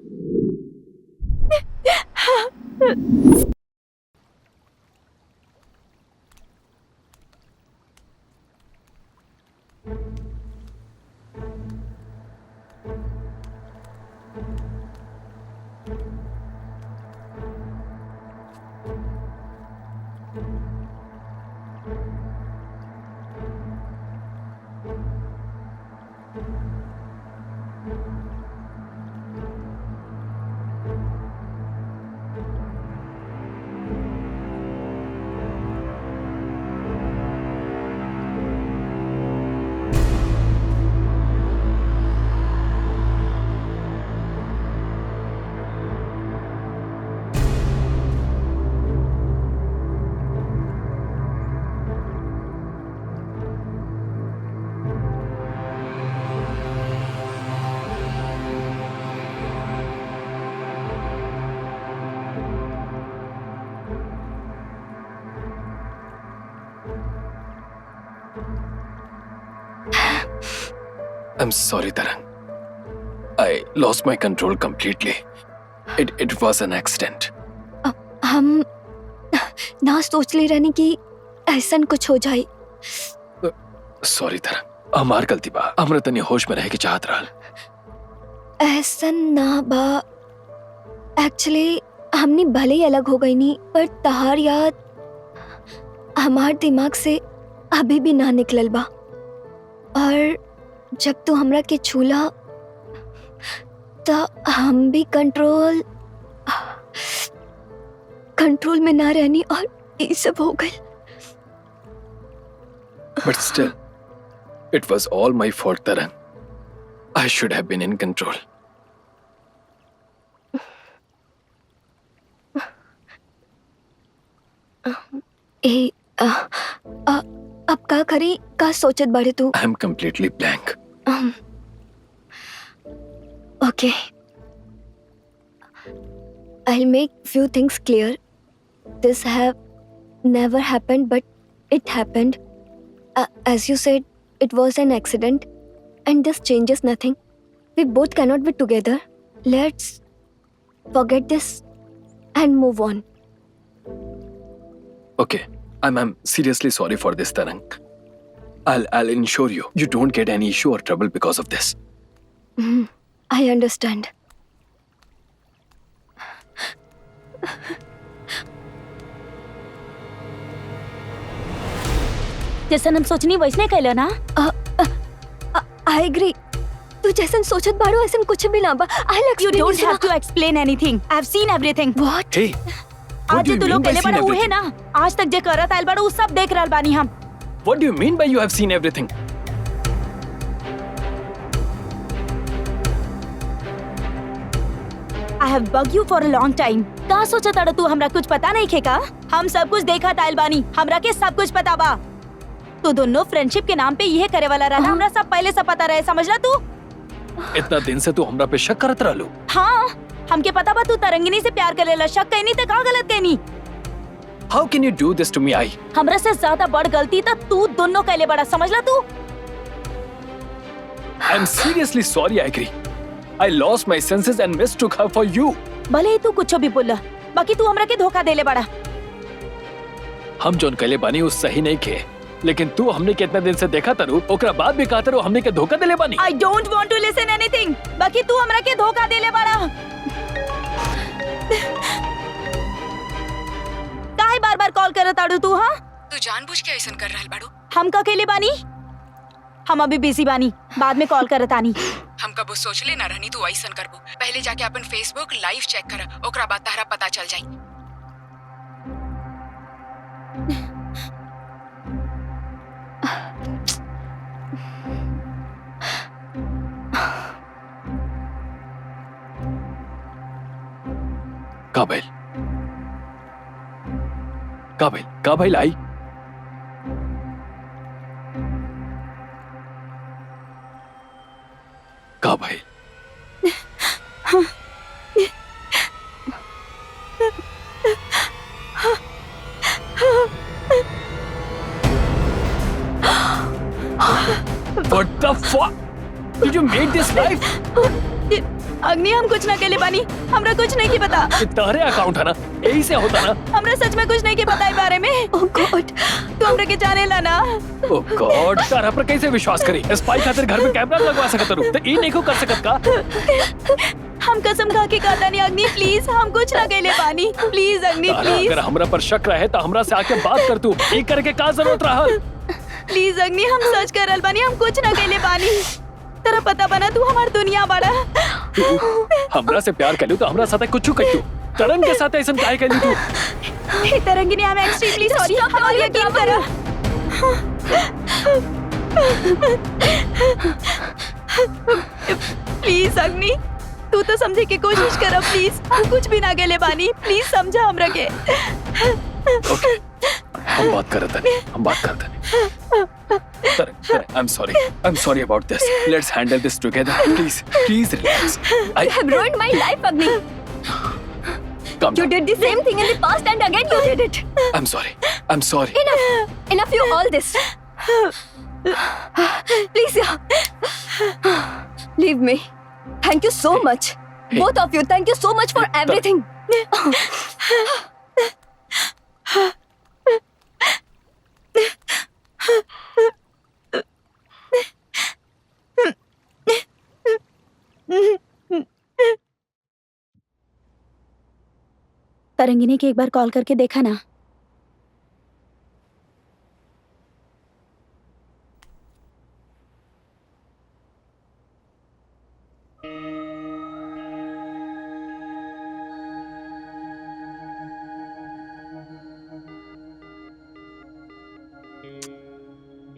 I'm sorry, Tarang. I lost my control completely. It was an accident. हम ना सोच ले रहनी कि ऐसा कुछ हो जाए। Sorry, Tarang. हमार गलती बा। हमरा तनी होश में रहे के चाहत रहल। ऐसा ना बा। एक्चुअली हमनी भले ही अलग हो गई नी, पर तहार याद हमार दिमाग से अभी भी ना निकलल बा। और जब तू हमरा के छूला तो हम भी कंट्रोल कंट्रोल में ना रहनी और ये सब हो गई। But still, it was all my fault, Tarang. I should have been in control. ए अब का करी का सोचत बाड़े तू? I am completely blank. Okay. I'll make few things clear. This have never happened, but it happened. As you said, it was an accident, and this changes nothing. We both cannot be together. Let's forget this and move on. Okay, I'm seriously sorry for this, Tarang. I'll ensure you don't get any issue or trouble because of this. I understand. जैसन हम सोचनी वैसने कैलो ना। I agree. तू जैसन सोचत बाड़ो ऐसन कुछ भी ना बा। I'll You explain don't it have to explain anything. I've seen everything. What? Hey, what आज do जो you तू mean लोग by कैले seen बड़ा उहे everything? ना, आज तक जे करत आइल बड़ा उ सब देख रहल बानी हम। What do you mean by you have seen everything? I have bugged you for a long time. का सोचा ताड़ा तू हमरा कुछ पता नहीं खे का? हम सब कुछ देखा ताइल बानी, हमरा के सब कुछ पता बा। तू दोनों फ्रेंडशिप के नाम पे यह करे वाला रहना, हमरा सब पहले से पता रहे, समझला तू? इतना दिन से तू हमरा पे शक करत रहलू। हाँ, हमके पता बा तू तरंगिनी से प्यार करेला, शक कहनी तो का गलत कहनी? How can you do this to me? हमरा से ज्यादा बड़ गलती तो तू दोनों कैले बड़ा, समझला तू? I'm seriously sorry, I agree. I lost my senses and mistook her for you. भले ही तू कुछ भी बोला, बाकी तू हमरा के धोखा देले बड़ा। हम जोन कैले बानी उस सही नहीं खे, लेकिन तू हमने कितना दिन से देखा तरू, ओकरा बाद भी कहत रहो हमने के धोखा देले बानी। I don't want to listen anything. बाकी तू हमरा के धोखा देले बड़ा। काहे बार-बार कॉल करत आड़ू तू? हाँ, तू जानबूझ के ऐसन कर रहल बाड़ू। हम का अकेले बानी? हम अभी बिजी बानी, बाद में कॉल करत आनी। हम कबो सोचले ना रहनी तू ऐसन करबो। पहले जाके अपन फेसबुक लाइव चेक कर, ओकरा बाद तारा पता चल जाई। काबिल आई। काबिल What the fuck? Did you make this life? अग्नि, हम कुछ ना केले बानी, हमरा कुछ नहीं की पता। ये तारे अकाउंट है ना, यही से होता ना। हमरा सच में कुछ नहीं की पता इस बारे में। Oh God. तू हमरा के जाने ला ना। Oh God, तारा पर कैसे विश्वास करी? स्पाई खातिर घर में कैमरा लगवा सकत रू, तो ई नहीं को कर सकत का? हम कसम खा के कहता नहीं अग्नि, प्लीज हम कुछ ना केले बानी, प्लीज अग्नि, तारा, प्लीज अगर हमरा पर शक रहे तो हमरा से आके बात कर तू। ई करके का जरूरत रहल? प्लीज अग्नि, हम सच करल बानी, हम कुछ ना केले बानी। तेरा पता बना, तू हमार दुनिया बड़ा। हमरा से प्यार कर लू तो हमरा साथे कुछ कह तू। तरंग के साथ ऐसा काहे कर लू तू? हे Tarangini, I am extremely sorry, हमारी यकीन करो। प्लीज अग्नि, तू तो समझे की कोशिश करो प्लीज। हम कुछ भी ना गेले बानी, प्लीज समझा हमरा के। ओके, हम बात करते हैं, हम बात करते हैं। I'm sorry about this. Let's handle this together. Please relax. You have ruined my life, Agni. Calm You down. did the same thing in the past and again you did it. I'm sorry. Enough you all this. Please, leave me. Thank you so much. Hey. Both of you, thank you so much for everything. Tarangini के एक बार call करके देखा ना।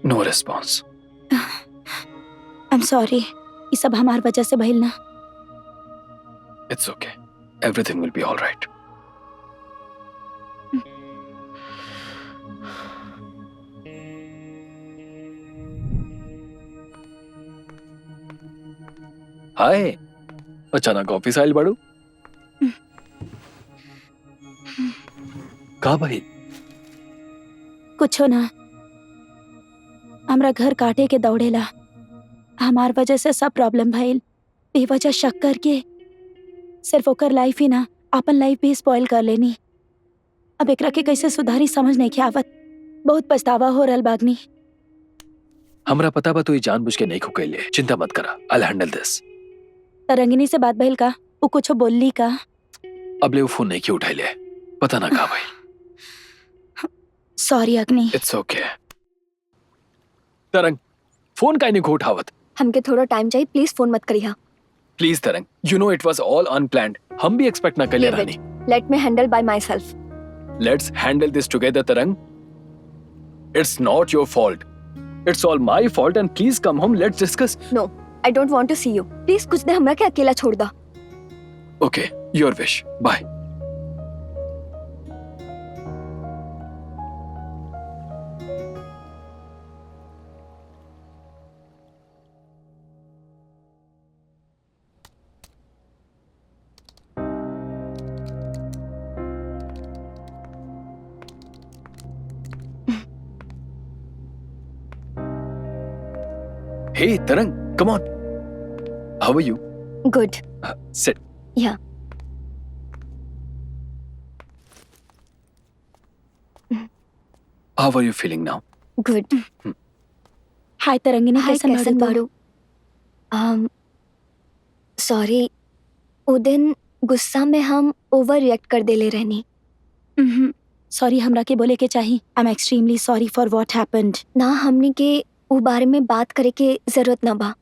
No response. I am sorry, ये सब हमार वजह से भइल ना। It's okay, everything will be all right. Hi, अचानक ऑफिस आयल बाड़ू? का भाई? कुछो ना, हमरा घर काटे के दौड़ेला। हमार वजह से सब प्रॉब्लम भइल। बेवजह शक करके सिर्फ ओकर लाइफ ही ना, अपन लाइफ भी स्पॉइल कर लेनी। अब एकरा के कैसे सुधारी समझ नहीं के आवत। बहुत पछतावा हो रहल बागनी। हमरा पता बा तू ये जानबूझ के नहीं खुकैले। चिंता मत करा, आई विल हैंडल दिस। तरंगिनी से बात भइल का? वो कुछो बोलली का? अबले वो फोन नहीं क्यों उठाइले, पता ना का भाई। सॉरी अग्नि। इट्स ओके। तरंग, फोन काहे नहीं को उठावत? हमके थोड़ा टाइम चाहिए, प्लीज फोन मत करिहा। Please Tarang, you know it was all unplanned. हम भी एक्सपेक्ट ना कले रानी। Let me handle by myself. Let's handle this together Tarang. It's not your fault, it's all my fault and please come home, let's discuss. No, I don't want to see you. Please कुछ देर हमरा के अकेला छोड़ दा। Okay, your wish, bye. Hey Tarang, come on. How are you? Good. Sit. या How are you feeling now? Good. Hi Tarangini, hi, कैसन कैसन बाड़ू? बाड़ू? सॉरी, वो दिन गुस्सा में हम ओवर रिएक्ट कर देले रहनी। सॉरी, हमरा के बोले के चाही। I am extremely sorry for what happened. ना, हमने के वो बारे में बात करे के जरूरत ना बा।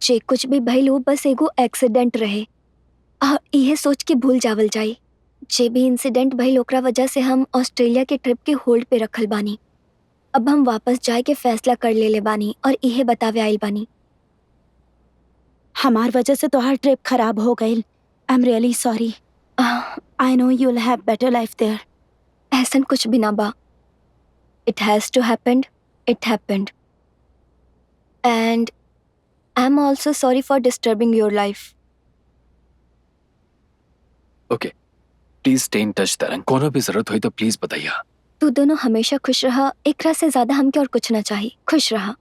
जे कुछ भी भइल वो बस एगो एक्सीडेंट रहे और यह सोच के भूल जावल जाई। जे भी इंसिडेंट भइल ओकरा वजह से हम ऑस्ट्रेलिया के ट्रिप के होल्ड पे रखल बानी। अब हम वापस जाए के फैसला कर लेले बानी और यह बतावे आइल बानी। हमार वजह से तोहार ट्रिप खराब हो गई। I am really sorry. I know you will have better life there. ऐसन कुछ भी ना बा। It has to happened, it happened. And I am also sorry for disturbing your life. Okay. Please stay in touch तरंग। कोनो भी जरूरत हुई तो प्लीज बताइए। तू दोनों हमेशा खुश रहा, एकरा से ज्यादा हमके और कुछ ना चाहिए। खुश रहा।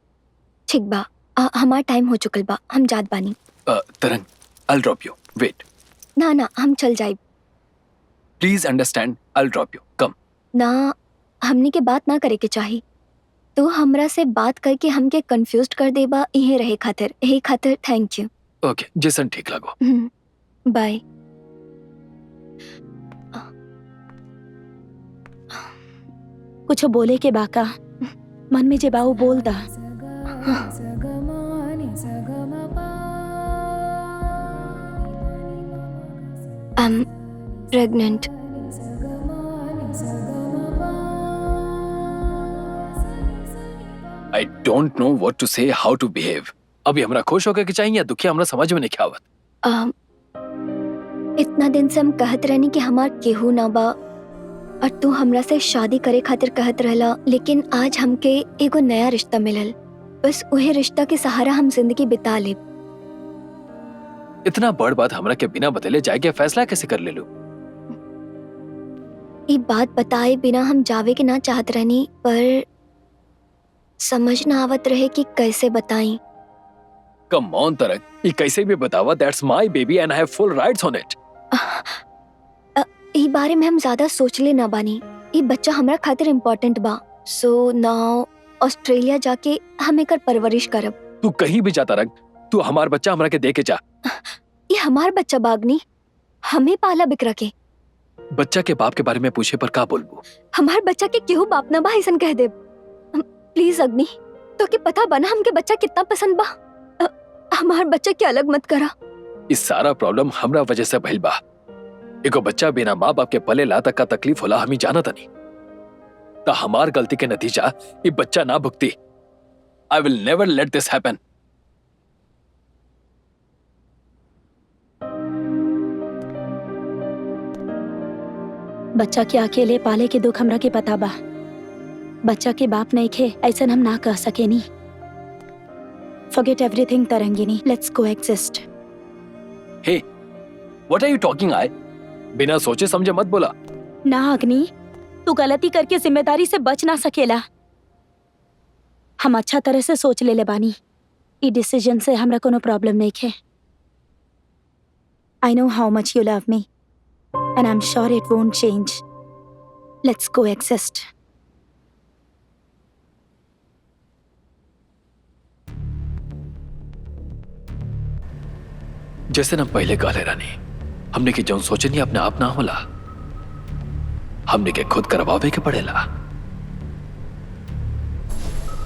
ठीक बा, हमार टाइम हो चुकल बा, हम जात बानी। तरंग, I'll drop you. Wait. ना ना, हम चल जाए। Please understand. I'll drop you. Come. ना, हमनी के बात ना करे के चाही। तो हमरा से बात करके हमके कंफ्यूज कर देबा, यही रहे खातिर, यही खातिर थैंक यू। Okay. जैसन ठीक लगो। बाय। कुछ बोले के बाका मन में जे बाऊ बोल दा। I am pregnant. I don't know what to say, how to behave. अभी हमरा खुश होकर के चाहिए या दुखी, हमरा समझ में नहीं आवत। इतना दिन से हम कहत रहनी कि हमार केहू ना बा और तू हमरा से शादी करे खातिर कहत रहला, लेकिन आज हमके एगो नया रिश्ता मिलल। बस उहे रिश्ता के सहारा हम जिंदगी बिता ले। इतना बड़ बात हमरा के बिना बतले जाए के फैसला कैसे कर ले लू? ये बात बताए बिना हम जावे के ना चाहत रहनी, पर समझ ना आवत रहे कि कैसे बताई। Come on तरंग, ये कैसे भी बतावा, that's my baby and I have full rights on it. ई बारे में हम ज्यादा सोचले ना बानी। ये बच्चा हमरा खातिर इम्पोर्टेंट बा। सो नाउ ऑस्ट्रेलिया जाके हम एकर परवरिश करब। तू कहीं भी जाता रंग, तू हमार बच्चा हमरा के दे के जा। ये हमार बच्चा बागनी, हमें पाला बिकरा के। बच्चा के बाप के बारे में पूछे पर का बोलबू? हमार बच्चा के केहू बाप ना बा ऐसन कह दे। प्लीज अग्नि, तो के पता बना हमके बच्चा कितना पसंद बा। हमार बच्चा के अलग मत करा। इस सारा प्रॉब्लम हमरा वजह से भइल बा। एगो बच्चा बिना माँ बाप के पले ला तक का तकलीफ होला हमी जाना तनी। ता हमार गलती के नतीजा ये बच्चा ना भुगती। I will never let this happen. बच्चा के अकेले पाले के दुख हमरा के पता बा। बच्चा के बाप नहीं खे ऐसा हम ना कह सके नी। Forget everything Tarangini, let's coexist. Hey, what are you talking? बिना सोचे समझे मत बोला। ना अग्नि, तू गलती करके जिम्मेदारी से बच ना सकेला। हम अच्छा तरह से सोच ले बानी। ई डिसीजन से हमरा कोनो प्रॉब्लम नहीं खे। I know how much you love me, and I'm sure it won't change. Let's coexist. जैसे ना पहले कहले रानी, हमने के जौन सोचे नहीं अपने आप ना होला, हमने के खुद करवावे के पड़ेला।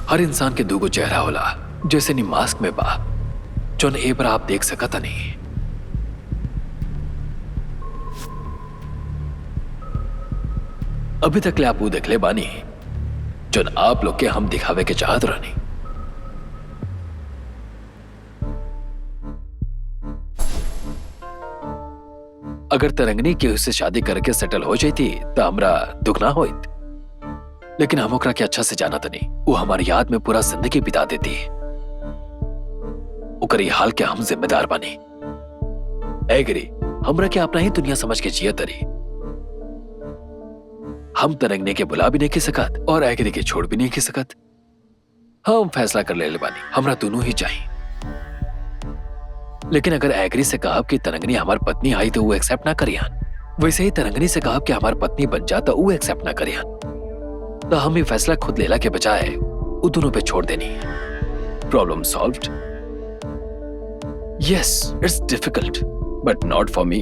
हर इंसान के दूगो चेहरा होला, जैसे नी मास्क में बा, जौन ए पर आप देख सकता नहीं। अभी तक ले आप वो देखले बानी, जौन आप लोग के हम दिखावे के चाहत रहनी। अगर तरंगनी के उससे शादी करके सेटल हो जाती तो हमरा दुख ना होइत, लेकिन हम ओकरा के अच्छा से जाना तनी। वो हमारी याद में पूरा जिंदगी बिता देती। ओकरी हाल के हम जिम्मेदार बानी। एग्री, हमरा के अपना ही दुनिया समझ के जिया तरी। हम तरंगनी के बुला भी नहीं की सकत और एग्री के छोड़ भी नहीं की सकत। हम फैसला कर ले बानी, हमरा दोनों ही चाहिए। लेकिन अगर एग्री से कहा कि तरंगनी हमारी पत्नी आई तो वो एक्सेप्ट ना करियान, वैसे ही तरंगनी से कहा कि हमारी पत्नी बन जाता वो एक्सेप्ट ना करियान, तो हम ये फैसला खुद लेला के बजाय वो दोनों पे छोड़ देनी है। Problem solved. Yes, it's difficult but not for me.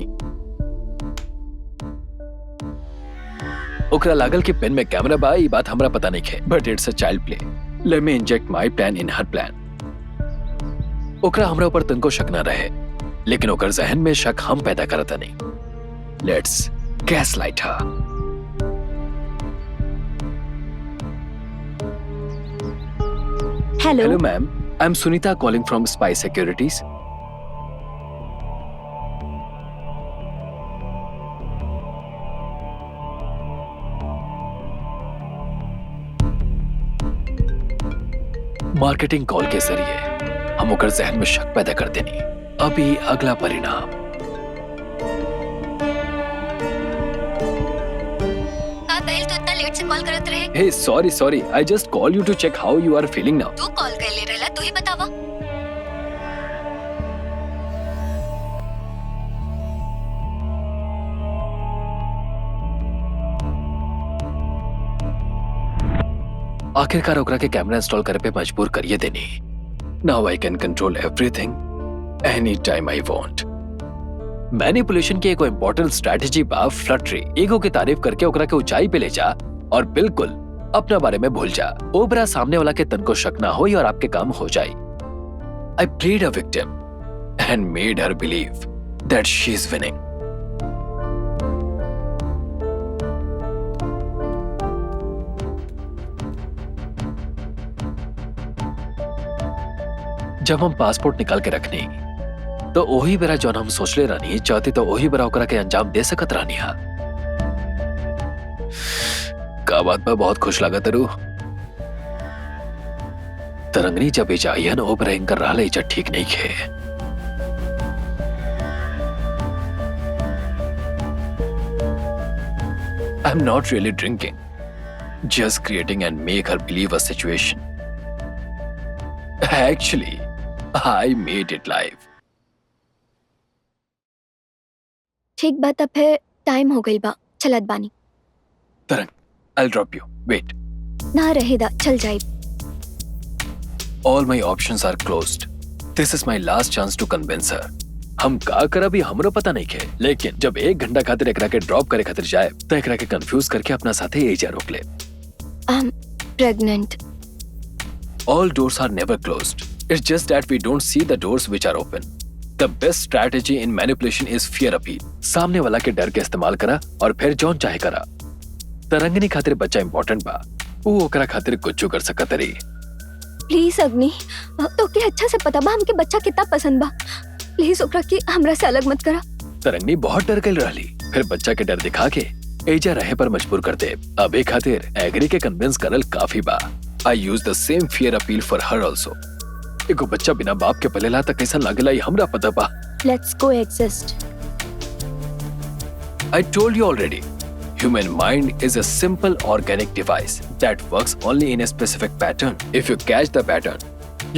ओकरा लागल कि पेन में कैमरा बा, ये बात हमरा पता नहीं है, but it's a child play. Let me inject my plan in her plan. ओकरा हमरा ऊपर तनको शक ना रहे, लेकिन ओकर जहन में शक हम पैदा करता नहीं। Lettuce gaslight Har. Hello hello ma'am, I am Sunita calling from spy securities. Marketing call के जरिए हम ओकर जहन में शक पैदा कर देनी। अभी अगला परिणाम। आप पहले तो इतना लेट से कॉल करत रहे। Hey sorry, I just call you to check how you are feeling now. तू कॉल कर ले रहला, तू ही बतावा। आखिरकार ओकरा के कैमरा इंस्टॉल करे पे मजबूर करिए देनी। Now I can control everything any time I want. Manipulation की एक इंपॉर्टेंट स्ट्रेटजी बा फ्लटरी। ईगो की तारीफ करके ओकरा के ऊंचाई पे ले जा और बिल्कुल अपना बारे में भूल जा। ओबरा सामने वाला के तन को शक ना हो और आपके काम हो जाए। I played a victim and made her believe that she is winning. जब हम पासपोर्ट निकाल के रखनी तो वही बेरा जौन हम सोच ले रानी चाहती तो वही बेरा ओकरा के अंजाम दे सकत रानी। हा का बात पर बहुत खुश लागत रू। तरंगनी जब इजाइया न ओबरा इंकर रहा इजा ठीक नहीं खे। I am not really drinking, just creating and make her believe a situation. Actually, I made it live. ठीक बात, अब फिर टाइम हो गई बा, चलत बानी। तरंग, I'll drop you. Wait. ना रहेदा, चल जाए। All my options are closed. This is my last chance to convince her. हम का कर अभी हमरो पता नहीं खे, लेकिन जब 1 घंटा खातिर एकरा के ड्रॉप करे खातिर जाए तो एकरा के कंफ्यूज करके अपना साथे एजा रोक ले। I'm pregnant. All doors are never closed. It's just that we don't see the doors which are open. The best strategy in manipulation is fear appeal. सामने वाला के डर के इस्तेमाल करा और फिर जौन चाहे करा। तरंगनी खातिर बच्चा इंपॉर्टेंट बा, वो ओकरा खातिर कुछ कर सकत रही। प्लीज अग्नि, तो के अच्छा से पता बा हमके बच्चा कितना पसंद बा। प्लीज ओकरा के हमरा से अलग मत करा। तरंगनी बहुत डर गई रहली, फिर बच्चा के डर दिखा के एजा रहे पर मजबूर कर दे। अबे खातिर एग्री के कन्विंस करल काफी बा। I use the same fear appeal for her also. एगो बच्चा बिना बाप के पलेला त कैसा लागेला ई हमरा पता बा। लेट्स को exist. I told you already. Human mind is a simple organic device that works only in a specific pattern. If you catch the pattern,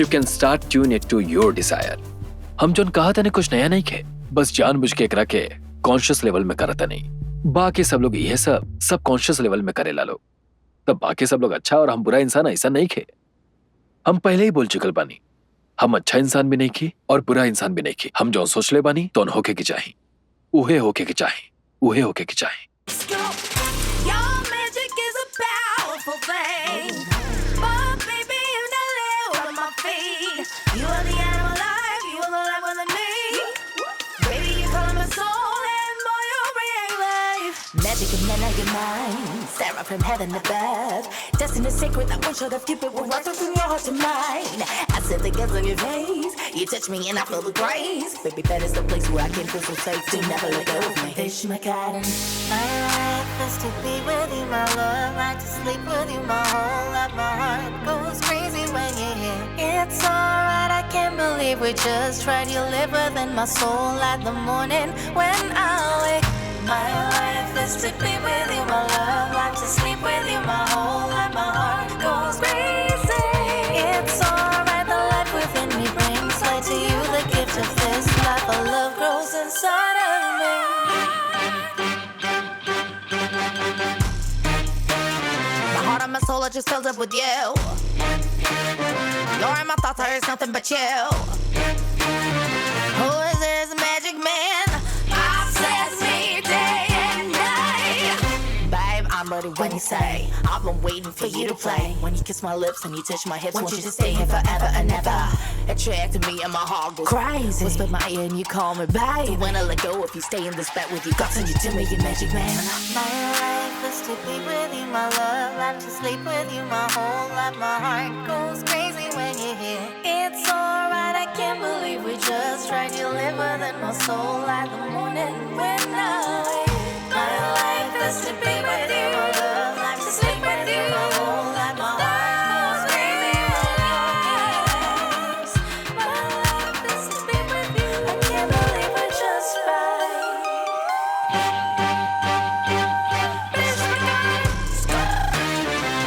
you can start tune it to your desire. हम जोन कहा था ने कुछ नया नहीं खे, बस जानबूझ के एकरा के कॉन्शियस लेवल में करता नहीं। बाकी सब लोग ये सब कॉन्शियस लेवल में करे ला लोग। तब बाकी सब लोग अच्छा और हम बुरा इंसान ऐसा नहीं खे। हम पहले ही बोल चुकल बानी, हम अच्छा इंसान भी नहीं की और बुरा इंसान भी नहीं की। हम जो सोच ले बानी तो होके की चाही, उहे होके की चाही, उहे होके की चाही। Your magic is a powerful thing, but baby you not live on my feet. You are the animal life, you are the life within me. Baby you color my soul and boy you bring life. Magic in none of your mind, Sarah from heaven above. Destined to secret that one shot of Cupid will rise from your heart to mine. I said the girls on your face, you touch me and I feel the grace. Baby bed is the place where I can feel so safe to never let go of me. Fish my garden. My life is to be with you, my love. Like to sleep with you, my whole life. My heart goes crazy when you're here. It's alright, I can't believe we just tried. You live within my soul at the morning when I wake. My life is to be with you, my love. Like to sleep with you, my whole life. My heart goes crazy. It's alright, the life within me brings light to you. The gift of this life, a love grows inside of me. My heart and my soul are just filled up with you. You're in my thoughts, there is nothing but you. Who is this magic man? Obsess me day and night. Babe, I'm ready when you say I've been waiting for you to play. When you kiss my lips and you touch my hips, want you to stay here forever and ever. Attracted me and my heart goes crazy. Whisper my ear and you call me babe. Don't wanna let go if you stay in this bed with you. God send you to me, you magic man. My life is to be with you, my love. Life to sleep with you, my whole life. My heart goes crazy when you're here. It's alright, I can't believe we just tried. You live within my soul like the morning when I wake. My life is to be with you, my love. Life to sleep with you, my whole life. My heart goes crazy when you're yours. My life is to be with you. I can't believe we just tried.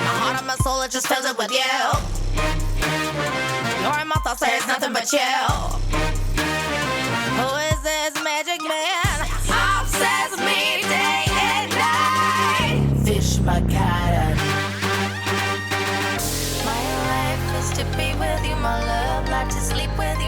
My heart and my soul are just filled up with you. You're in my thoughts, there's nothing but you. Who is this magic man? Obsess me day and night. Fish my garden. My life is to be with you, my love. Like to sleep with you,